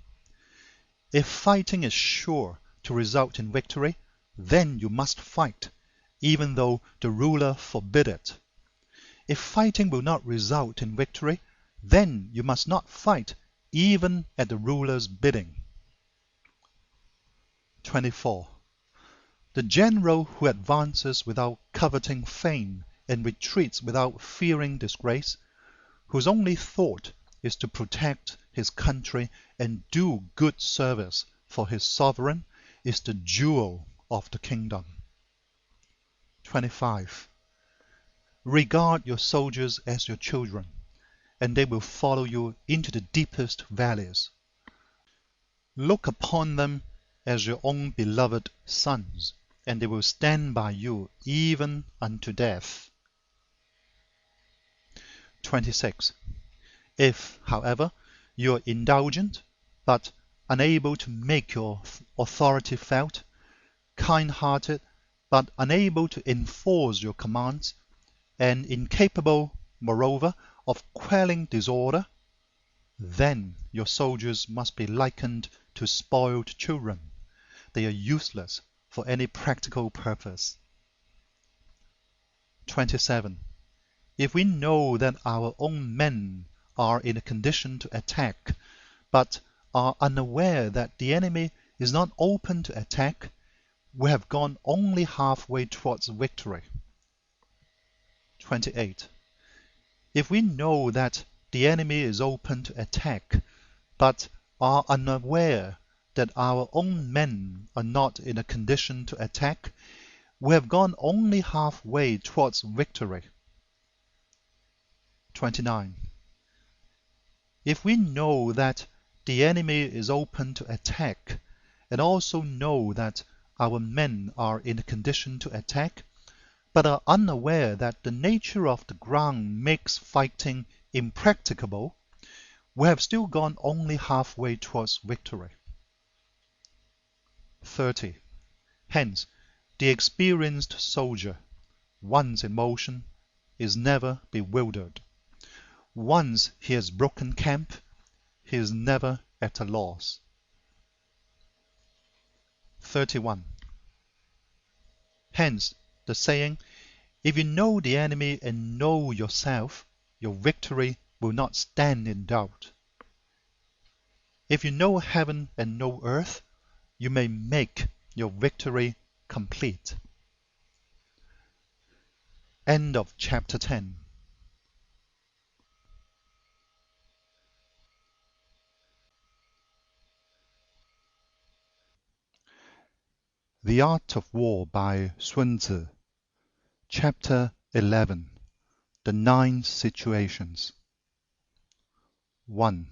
If fighting is sure to result in victory, then you must fight, even though the ruler forbid it. If fighting will not result in victory, then you must not fight, even at the ruler's bidding. 24. The general who advances without coveting fame and retreats without fearing disgrace, whose only thought is to protect his country and do good service for his sovereign, is the jewel of the kingdom. 25. Regard your soldiers as your children, and they will follow you into the deepest valleys. Look upon them as your own beloved sons, and they will stand by you even unto death. 26. If, however, you are indulgent, but unable to make your authority felt, kind-hearted, but unable to enforce your commands, and incapable, moreover, of quelling disorder, then your soldiers must be likened to spoiled children. They are useless for any practical purpose. 27. If we know that our own men are in a condition to attack, but are unaware that the enemy is not open to attack, we have gone only halfway towards victory. 28. If we know that the enemy is open to attack, but are unaware that our own men are not in a condition to attack, we have gone only halfway towards victory. 29. If we know that the enemy is open to attack, and also know that our men are in a condition to attack, but are unaware that the nature of the ground makes fighting impracticable, we have still gone only halfway towards victory. 30. Hence, the experienced soldier, once in motion, is never bewildered. Once he has broken camp, he is never at a loss. 31. Hence, the saying, if you know the enemy and know yourself, your victory will not stand in doubt. If you know heaven and know earth, you may make your victory complete. End of chapter 10. The Art of War by Sun Tzu. Chapter 11. The 9 Situations. 1.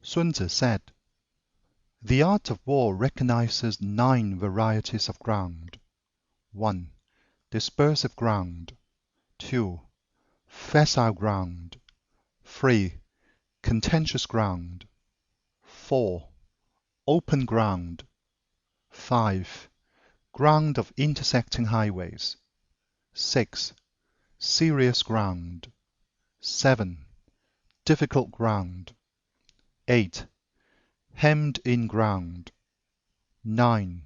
Sun Tzu said, the art of war recognizes 9 varieties of ground. 1. Dispersive ground. 2. Facile ground. 3. Contentious ground. 4. Open ground. 5. Ground of intersecting highways. 6. Serious ground. 7. Difficult ground. 8. Hemmed in ground. 9.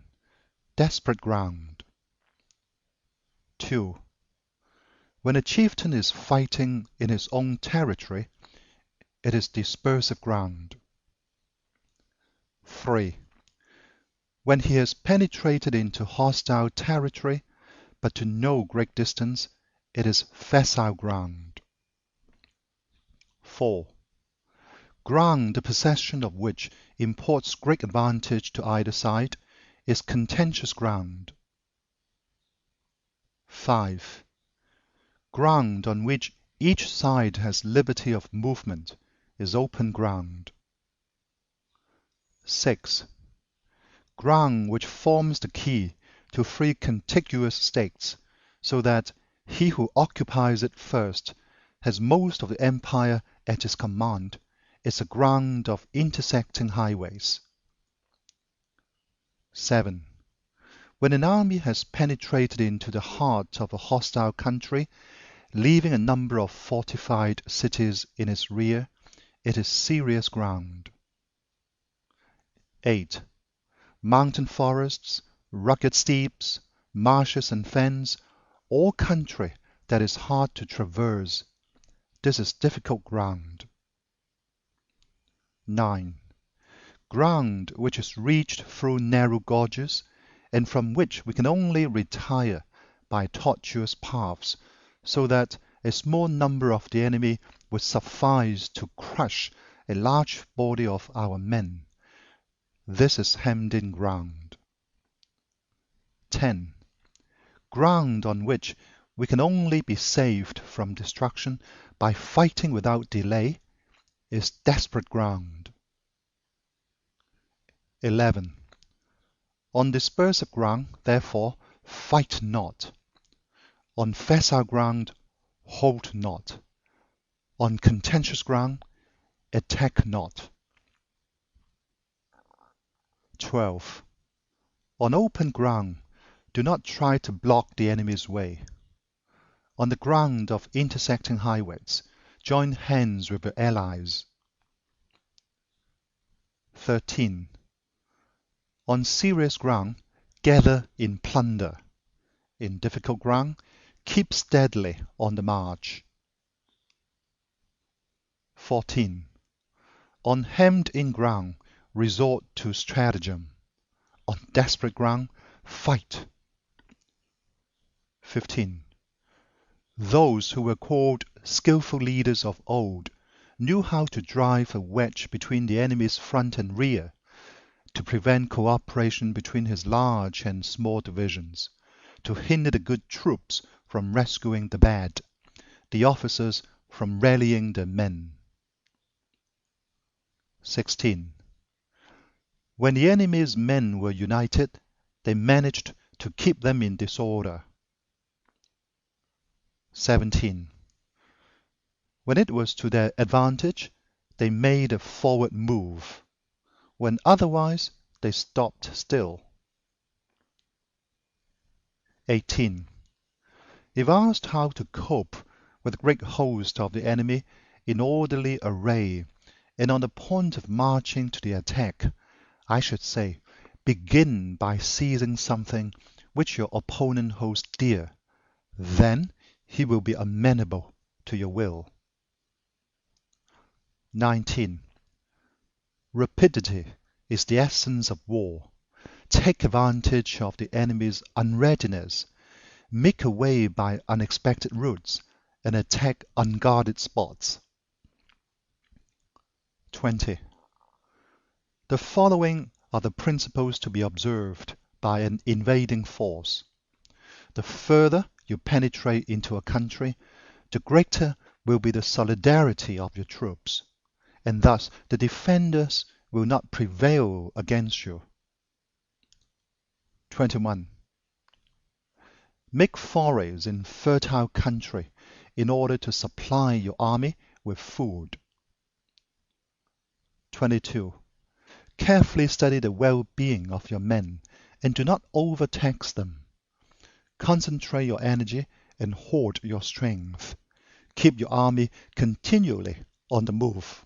Desperate ground. 2. When a chieftain is fighting in his own territory, it is dispersive ground. 3. When he has penetrated into hostile territory, but to no great distance, it is facile ground. 4. Ground the possession of which imports great advantage to either side is contentious ground. 5. Ground on which each side has liberty of movement is open ground. 6. Ground which forms the key to 3 contiguous states, so that he who occupies it first has most of the empire at his command, is a ground of intersecting highways. 7. When an army has penetrated into the heart of a hostile country, leaving a number of fortified cities in its rear, it is serious ground. 8. Mountain forests, rugged steeps, marshes and fens, all country that is hard to traverse. This is difficult ground. 9. Ground which is reached through narrow gorges, and from which we can only retire by tortuous paths, so that a small number of the enemy would suffice to crush a large body of our men. This is hemmed-in ground. 10. Ground on which we can only be saved from destruction by fighting without delay is desperate ground. 11. On dispersive ground, therefore, fight not. On facile ground, hold not. On contentious ground, attack not. 12. On open ground, do not try to block the enemy's way. On the ground of intersecting highways, join hands with your allies. 13. On serious ground, gather in plunder. In difficult ground, keep steadily on the march. 14. On hemmed-in ground, resort to stratagem. On desperate ground, fight. 15. Those who were called skillful leaders of old knew how to drive a wedge between the enemy's front and rear, to prevent cooperation between his large and small divisions, to hinder the good troops from rescuing the bad, the officers from rallying the men. 16. When the enemy's men were united, they managed to keep them in disorder. 17. When it was to their advantage, they made a forward move. When otherwise, they stopped still. 18. If asked how to cope with the great host of the enemy in orderly array and on the point of marching to the attack, I should say, begin by seizing something which your opponent holds dear. Then he will be amenable to your will. 19. Rapidity is the essence of war. Take advantage of the enemy's unreadiness, make a way by unexpected routes, and attack unguarded spots. 20. The following are the principles to be observed by an invading force. The further you penetrate into a country, the greater will be the solidarity of your troops, and thus the defenders will not prevail against you. 21. Make forays in fertile country in order to supply your army with food. 22. Carefully study the well-being of your men and do not overtax them. Concentrate your energy and hoard your strength. Keep your army continually on the move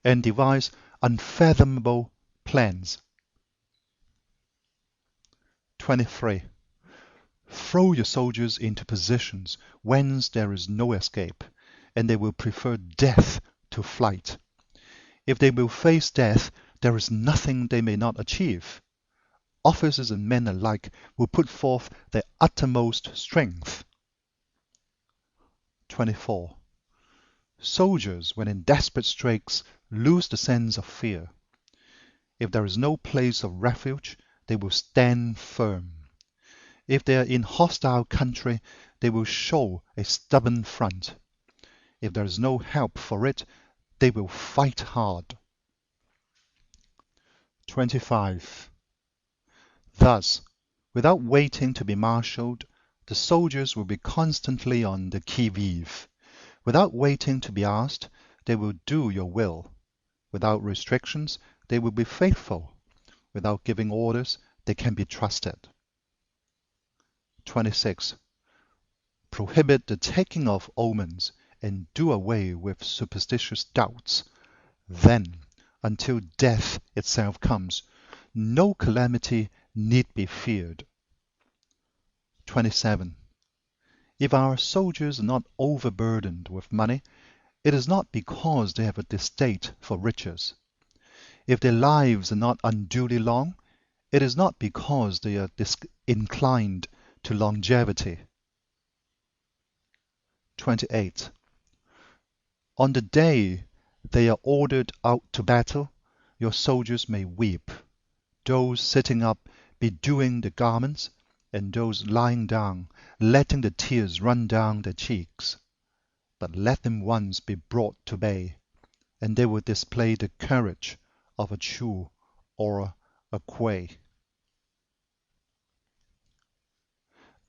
and devise unfathomable plans. 23. Throw your soldiers into positions whence there is no escape, and they will prefer death to flight. If they will face death, there is nothing they may not achieve. Officers and men alike will put forth their uttermost strength. 24. Soldiers, when in desperate straits, lose the sense of fear. If there is no place of refuge, they will stand firm. If they are in hostile country, they will show a stubborn front. If there is no help for it, they will fight hard. 25. Thus, without waiting to be marshaled, the soldiers will be constantly on the qui-vive. Without waiting to be asked, they will do your will. Without restrictions, they will be faithful. Without giving orders, they can be trusted. 26. Prohibit the taking of omens and do away with superstitious doubts. Then, until death itself comes, no calamity need be feared. 27. If our soldiers are not overburdened with money, it is not because they have a distaste for riches. If their lives are not unduly long, it is not because they are disinclined to longevity. 28. On the day they are ordered out to battle, your soldiers may weep, those sitting up bedewing the garments, and those lying down, letting the tears run down their cheeks. But let them once be brought to bay, and they will display the courage of a Chu or a Kuei.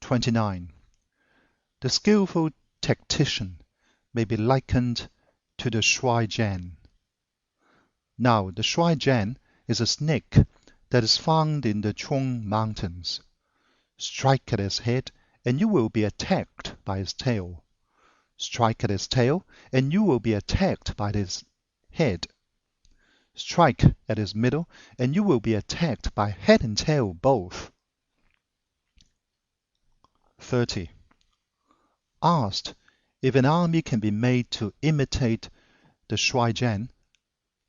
29. The skillful tactician may be likened to the shuai jian. Now, the shuai jian is a snake that is found in the Chung Mountains. Strike at its head, and you will be attacked by its tail. Strike at its tail, and you will be attacked by its head. Strike at its middle, and you will be attacked by head and tail both. 30. Asked if an army can be made to imitate the shuai jian,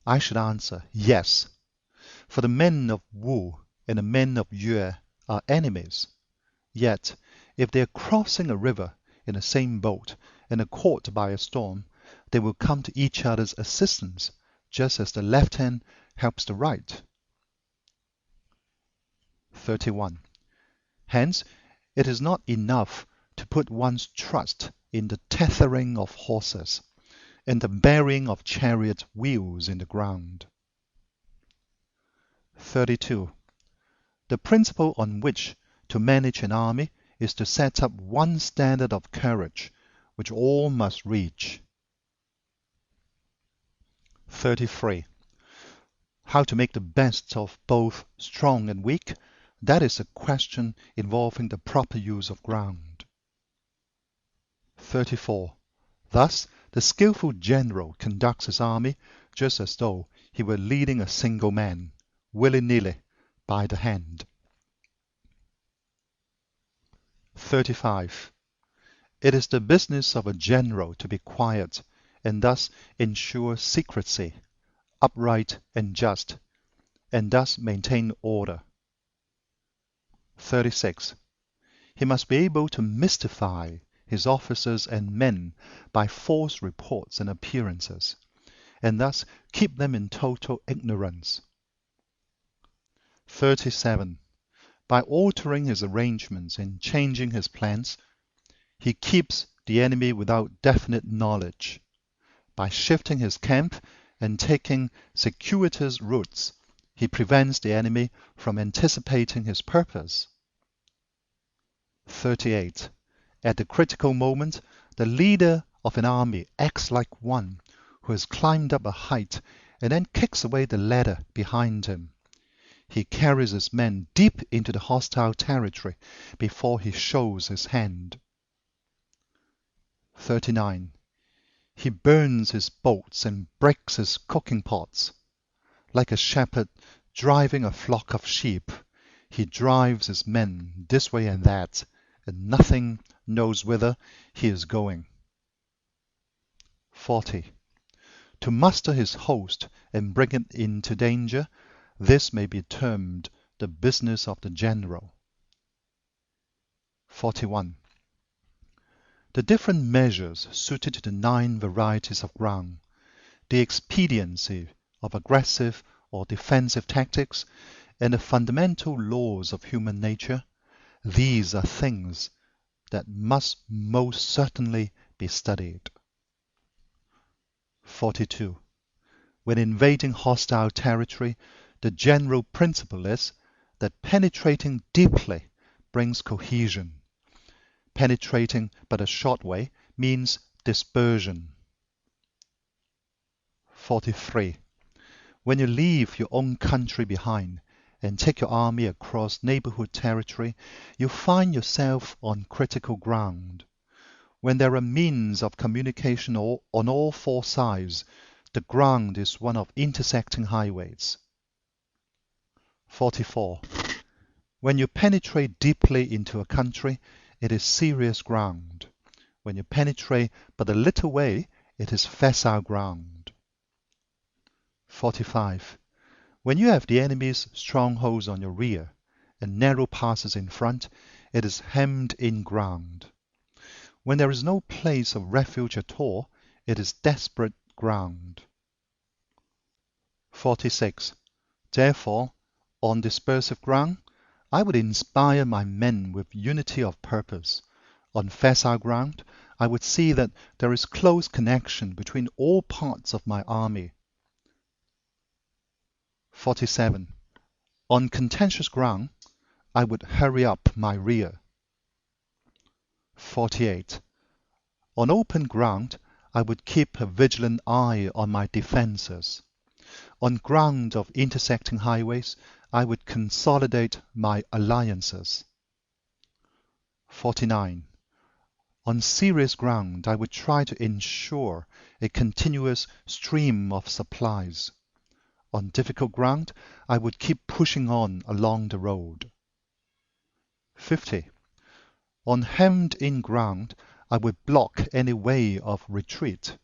I should answer yes, for the men of Wu and the men of Yue are enemies. Yet, if they are crossing a river in the same boat and are caught by a storm, they will come to each other's assistance, just as the left hand helps the right. 31. Hence, it is not enough to put one's trust in the tethering of horses and the burying of chariot wheels in the ground. 32. The principle on which to manage an army is to set up one standard of courage which all must reach. 33. How to make the best of both strong and weak, that is a question involving the proper use of ground. 34. Thus, the skillful general conducts his army just as though he were leading a single man, willy-nilly, by the hand. 35. It is the business of a general to be quiet, and thus ensure secrecy, upright and just, and thus maintain order. 36. He must be able to mystify his officers and men by false reports and appearances, and thus keep them in total ignorance. 37. By altering his arrangements and changing his plans, he keeps the enemy without definite knowledge. By shifting his camp and taking circuitous routes, he prevents the enemy from anticipating his purpose. 38. At the critical moment, the leader of an army acts like one who has climbed up a height and then kicks away the ladder behind him. He carries his men deep into the hostile territory before he shows his hand. 39. He burns his boats and breaks his cooking pots. Like a shepherd driving a flock of sheep, he drives his men this way and that, and nothing knows whither he is going. 40. To muster his host and bring it into danger, this may be termed the business of the general. 41. The different measures suited to the 9 varieties of ground, the expediency of aggressive or defensive tactics, and the fundamental laws of human nature, these are things that must most certainly be studied. 42. When invading hostile territory, the general principle is that penetrating deeply brings cohesion. Penetrating but a short way means dispersion. 43. When you leave your own country behind and take your army across neighborhood territory, you find yourself on critical ground. When there are means of communication on all four sides, the ground is one of intersecting highways. 44. When you penetrate deeply into a country, it is serious ground. When you penetrate but a little way, it is facile ground. 45. When you have the enemy's strongholds on your rear and narrow passes in front, it is hemmed-in ground. When there is no place of refuge at all, it is desperate ground. 46. Therefore, on dispersive ground, I would inspire my men with unity of purpose. On facile ground, I would see that there is close connection between all parts of my army. 47. On contentious ground, I would hurry up my rear. 48. On open ground, I would keep a vigilant eye on my defenses. On ground of intersecting highways, I would consolidate my alliances. 49. On serious ground, I would try to ensure a continuous stream of supplies. On difficult ground, I would keep pushing on along the road. 50. On hemmed-in ground, I would block any way of retreat.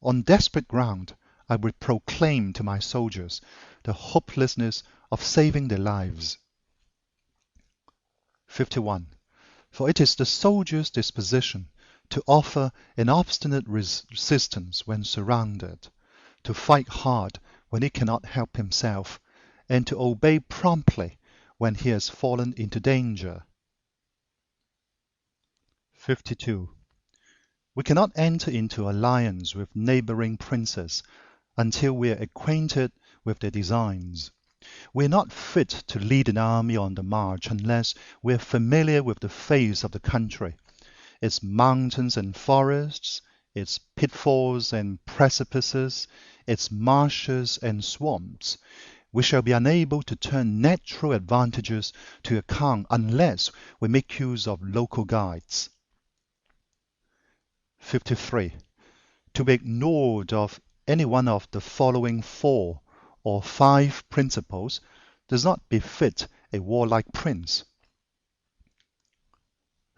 On desperate ground, I would proclaim to my soldiers the hopelessness of saving their lives. 51. For it is the soldier's disposition to offer an obstinate resistance when surrounded, to fight hard when he cannot help himself, and to obey promptly when he has fallen into danger. 52. We cannot enter into alliance with neighboring princes until we are acquainted with their designs. We are not fit to lead an army on the march unless we are familiar with the face of the country, its mountains and forests, its pitfalls and precipices, its marshes and swamps. We shall be unable to turn natural advantages to account unless we make use of local guides. 53. To be ignored of any one of the following 4 or 5 principles does not befit a warlike prince.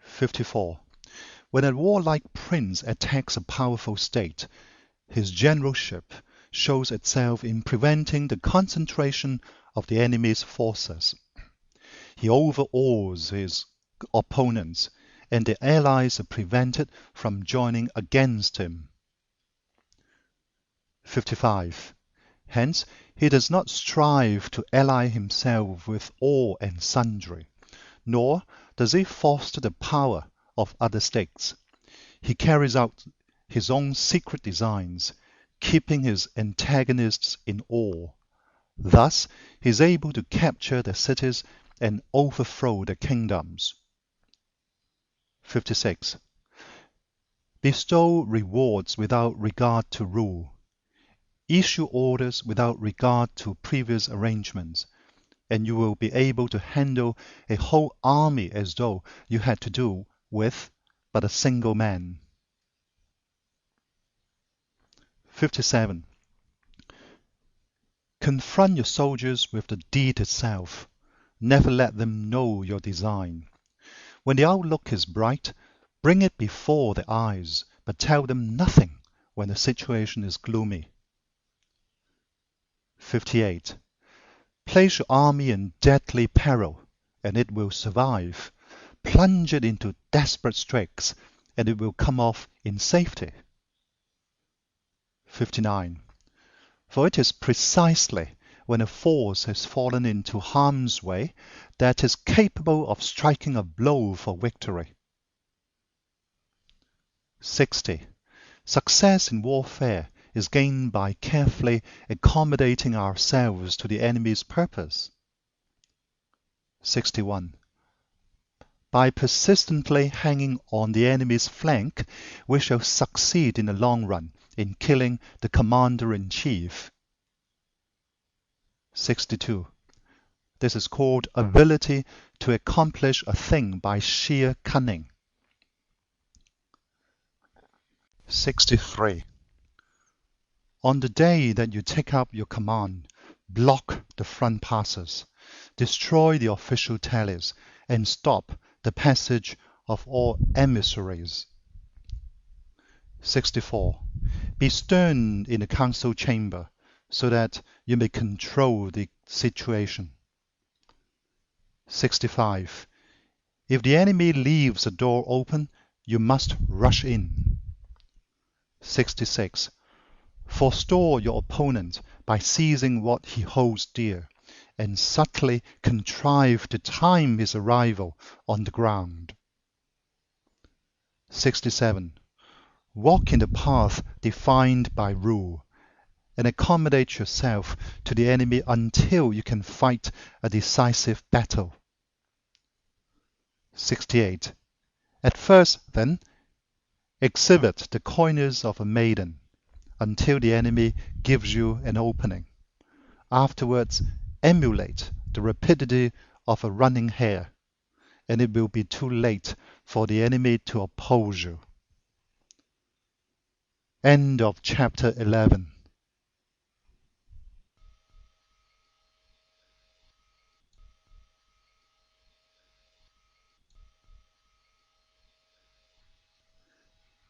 54. When a warlike prince attacks a powerful state, his generalship shows itself in preventing the concentration of the enemy's forces. He overawes his opponents, and the allies are prevented from joining against him. 55. Hence, he does not strive to ally himself with all and sundry, nor does he foster the power of other states. He carries out his own secret designs, keeping his antagonists in awe. Thus, he is able to capture their cities and overthrow their kingdoms. 56. Bestow rewards without regard to rule. Issue orders without regard to previous arrangements, and you will be able to handle a whole army as though you had to do with but a single man. 57. Confront your soldiers with the deed itself. Never let them know your design. When the outlook is bright, bring it before their eyes, but tell them nothing when the situation is gloomy. 58. Place your army in deadly peril, and it will survive. Plunge it into desperate straits, and it will come off in safety. 59. For it is precisely when a force has fallen into harm's way that is capable of striking a blow for victory. 60. Success in warfare is gained by carefully accommodating ourselves to the enemy's purpose. 61. By persistently hanging on the enemy's flank, we shall succeed in the long run in killing the commander-in-chief. 62. This is called ability to accomplish a thing by sheer cunning. 63. On the day that you take up your command, block the front passes, destroy the official tallies, and stop the passage of all emissaries. 64. Be stern in the council chamber, so that you may control the situation. 65. If the enemy leaves a door open, you must rush in. 66. Forestall your opponent by seizing what he holds dear, and subtly contrive to time his arrival on the ground. 67. Walk in the path defined by rule, and accommodate yourself to the enemy until you can fight a decisive battle. 68. At first, then, exhibit the coyness of a maiden until the enemy gives you an opening. Afterwards, emulate the rapidity of a running hare, and it will be too late for the enemy to oppose you. End of chapter 11.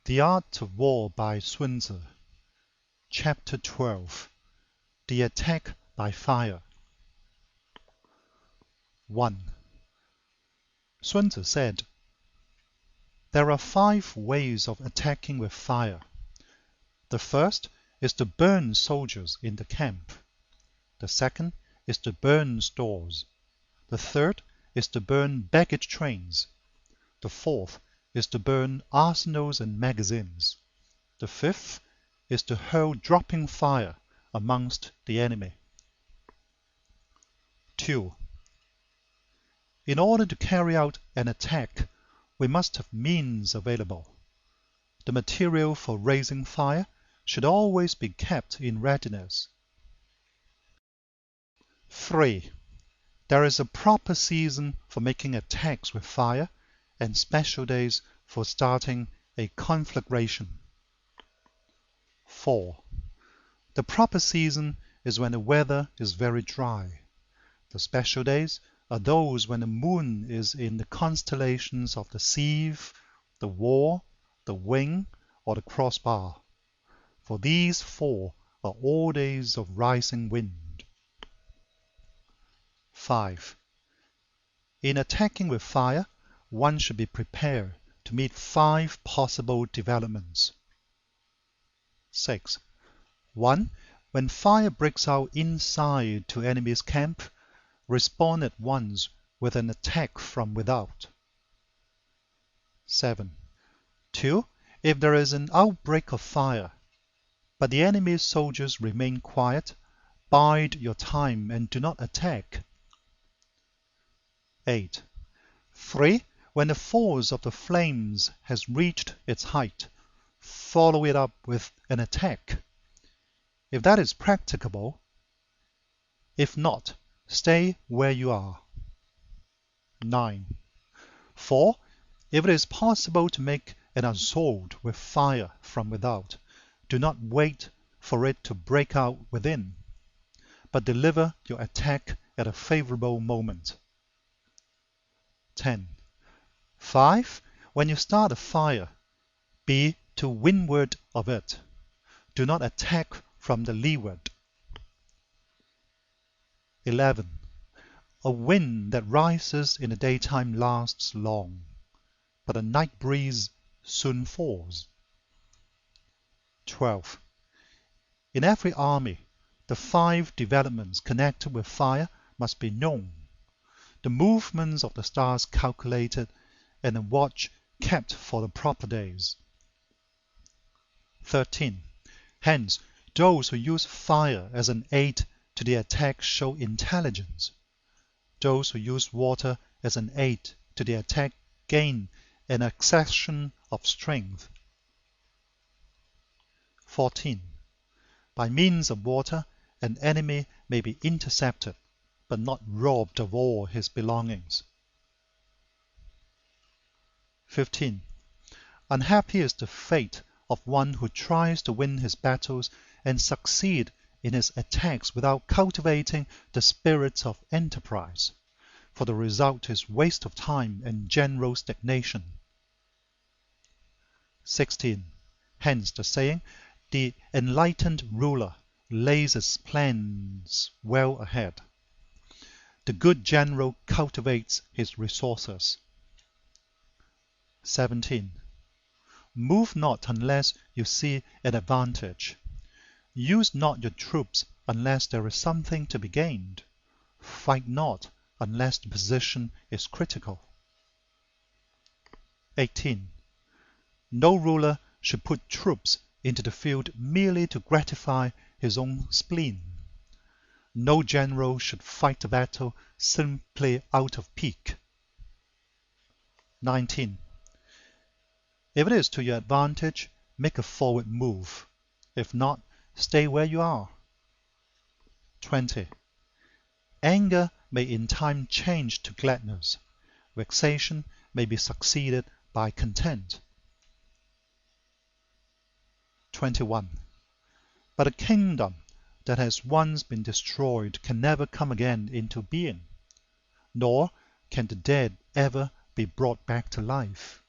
The Art of War by Sun Tzu. Chapter 12. The Attack by Fire. 1. Sun Tzu said, "There are 5 ways of attacking with fire. The first is to burn soldiers in the camp. The second is to burn stores. The third is to burn baggage trains. The fourth is to burn arsenals and magazines. The fifth is to hurl dropping fire amongst the enemy." 2. In order to carry out an attack, we must have means available. The material for raising fire should always be kept in readiness. 3. There is a proper season for making attacks with fire, and special days for starting a conflagration. 4. The proper season is when the weather is very dry. The special days are those when the moon is in the constellations of the sieve, the war, the wing, or the crossbar. For these 4 are all days of rising wind. 5. In attacking with fire, one should be prepared to meet 5 possible developments. 6. 1. When fire breaks out inside to enemy's camp, respond at once with an attack from without. 7. 2. If there is an outbreak of fire, but the enemy's soldiers remain quiet, bide your time and do not attack. 8. 3. When the force of the flames has reached its height, follow it up with an attack, if that is practicable. If not, stay where you are. 9. 4. If it is possible to make an assault with fire from without, do not wait for it to break out within, but deliver your attack at a favorable moment. 10. 5. When you start a fire, be to windward of it. Do not attack from the leeward. 11. A wind that rises in the daytime lasts long, but a night breeze soon falls. 12. In every army, the 5 developments connected with fire must be known, the movements of the stars calculated, and a watch kept for the proper days. 13. Hence, those who use fire as an aid to the attack show intelligence. Those who use water as an aid to the attack gain an accession of strength. 14. By means of water, an enemy may be intercepted, but not robbed of all his belongings. 15. Unhappy is the fate of one who tries to win his battles and succeed in his attacks without cultivating the spirit of enterprise, for the result is waste of time and general stagnation. 16. Hence the saying, the enlightened ruler lays his plans well ahead. The good general cultivates his resources. 17. Move not unless you see an advantage. Use not your troops unless there is something to be gained. Fight not unless the position is critical. 18. No ruler should put troops into the field merely to gratify his own spleen. No general should fight a battle simply out of pique. 19. If it is to your advantage, make a forward move. If not, stay where you are. 20. Anger may in time change to gladness. Vexation may be succeeded by content. 21. But a kingdom that has once been destroyed can never come again into being, nor can the dead ever be brought back to life.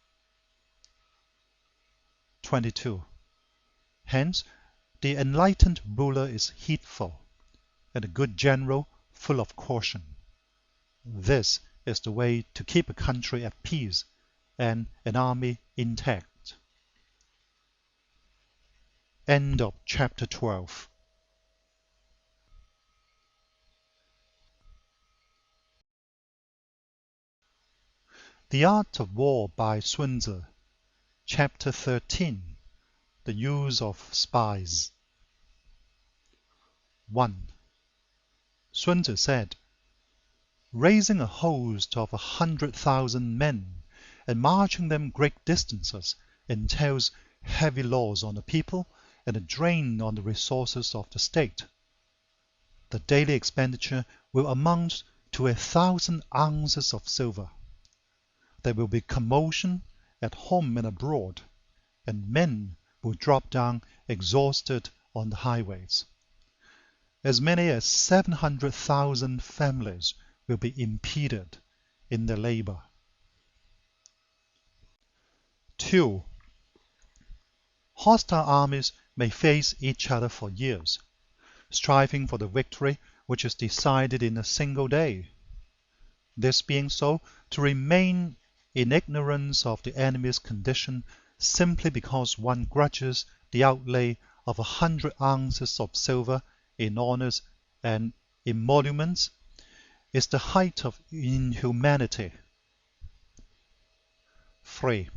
22. Hence, the enlightened ruler is heedful, and a good general full of caution. This is the way to keep a country at peace and an army intact. End of chapter 12. The Art of War by Sun Tzu, Chapter 13. The Use of Spies. 1. Sun Tzu said, raising a host of 100,000 men and marching them great distances entails heavy loss on the people and a drain on the resources of the state. The daily expenditure will amount to 1,000 ounces of silver. There will be commotion at home and abroad, and men will drop down exhausted on the highways. As many as 700,000 families will be impeded in their labor. 2. Hostile armies may face each other for years, striving for the victory which is decided in a single day. This being so, to remain in ignorance of the enemy's condition simply because one grudges the outlay of 100 ounces of silver in honors and emoluments is the height of inhumanity. 3.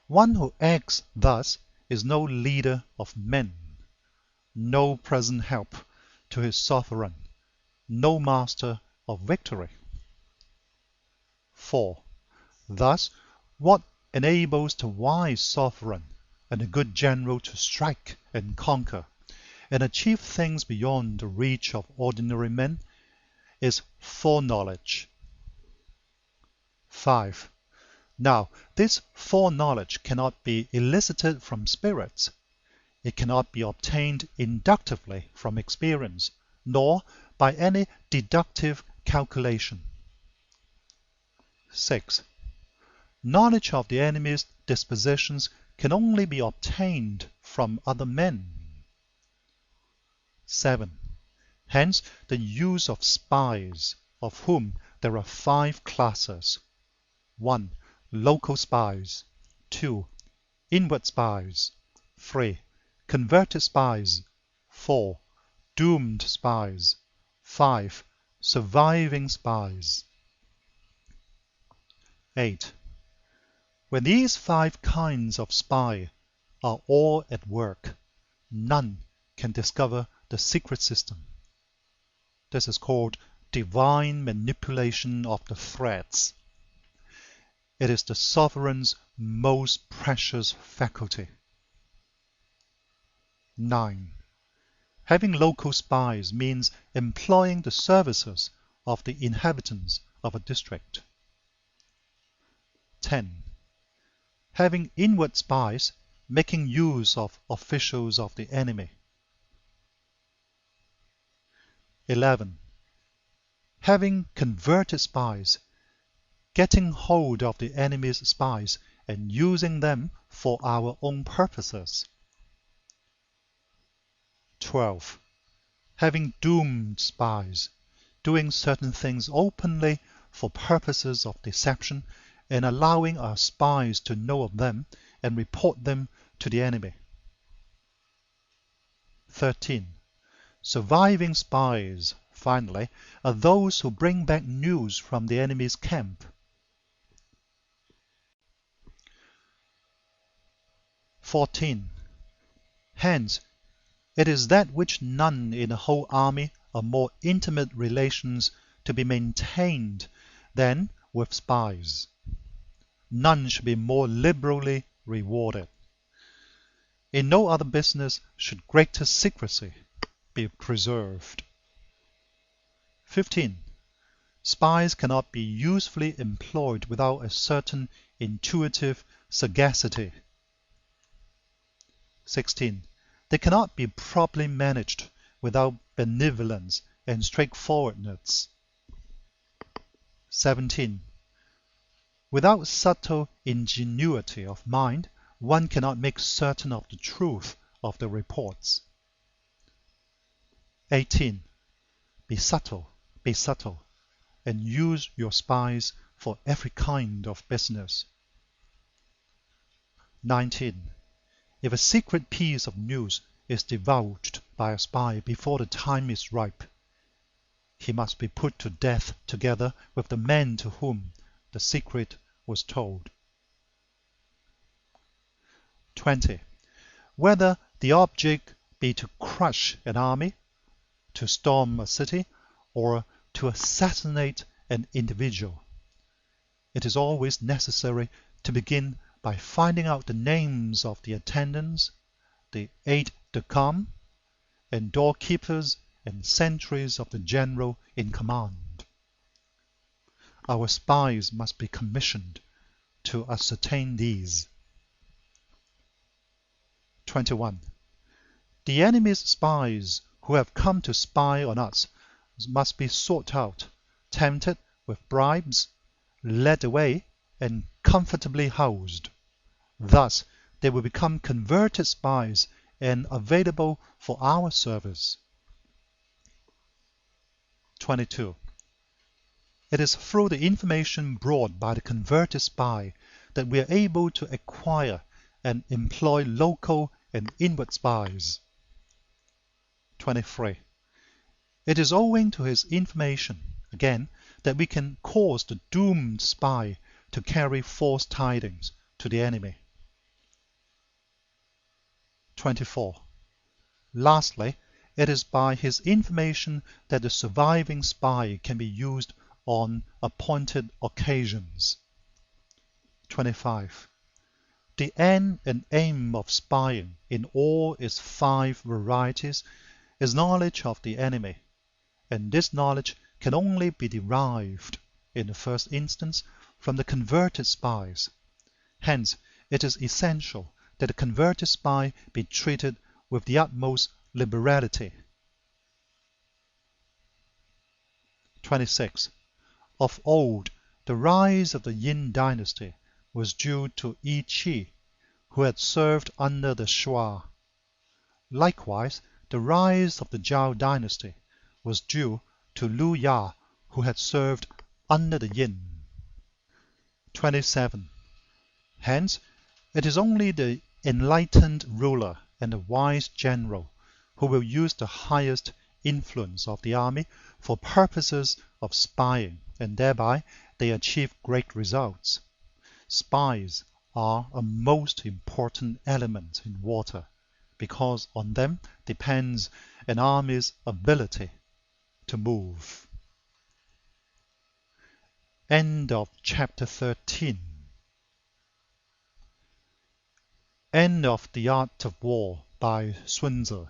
One who acts thus is no leader of men, no present help to his sovereign, no master of victory. 4. Thus, what enables the wise sovereign and the good general to strike and conquer and achieve things beyond the reach of ordinary men is foreknowledge. 5. Now, this foreknowledge cannot be elicited from spirits. It cannot be obtained inductively from experience, nor by any deductive calculation. 6. Knowledge of the enemy's dispositions can only be obtained from other men. 7. Hence the use of spies, of whom there are 5 classes. 1. Local spies. 2. Inward spies. 3. Converted spies. 4. Doomed spies. 5. Surviving spies. 8. When these 5 kinds of spy are all at work, none can discover the secret system. This is called divine manipulation of the threads. It is the sovereign's most precious faculty. 9. Having local spies means employing the services of the inhabitants of a district. 10. Having inward spies, making use of officials of the enemy. 11. Having converted spies, getting hold of the enemy's spies and using them for our own purposes. 12. Having doomed spies, doing certain things openly for purposes of deception and allowing our spies to know of them and report them to the enemy. 13. Surviving spies, finally, are those who bring back news from the enemy's camp. 14. Hence, it is that which none in the whole army are more intimate relations to be maintained than with spies. None should be more liberally rewarded. In no other business should greater secrecy be preserved. 15. Spies cannot be usefully employed without a certain intuitive sagacity. 16. They cannot be properly managed without benevolence and straightforwardness. 17. Without subtle ingenuity of mind, one cannot make certain of the truth of the reports. 18. Be subtle, and use your spies for every kind of business. 19. If a secret piece of news is divulged by a spy before the time is ripe, he must be put to death together with the man to whom the secret was told. 20. Whether the object be to crush an army, to storm a city, or to assassinate an individual, it is always necessary to begin by finding out the names of the attendants, the aides-de-camp, and doorkeepers and sentries of the general in command. Our spies must be commissioned to ascertain these. 21. The enemy's spies who have come to spy on us must be sought out, tempted with bribes, led away, and comfortably housed. Thus they will become converted spies and available for our service. 22. It is through the information brought by the converted spy that we are able to acquire and employ local and inward spies. 23. It is owing to his information, again, that we can cause the doomed spy to carry false tidings to the enemy. 24. Lastly, it is by his information that the surviving spy can be used on appointed occasions. 25. The end and aim of spying in all its 5 varieties is knowledge of the enemy, and this knowledge can only be derived, in the first instance, from the converted spies. Hence, it is essential that the converted spy be treated with the utmost liberality. 26. Of old, the rise of the Yin dynasty was due to Yi Qi, who had served under the Shuai. Likewise, the rise of the Zhao dynasty was due to Lu Ya, who had served under the Yin. 27. Hence, it is only the enlightened ruler and the wise general who will use the highest influence of the army for purposes of spying, and thereby they achieve great results. Spies are a most important element in war, because on them depends an army's ability to move. End of chapter 13. End of The Art of War by Sun Tzu.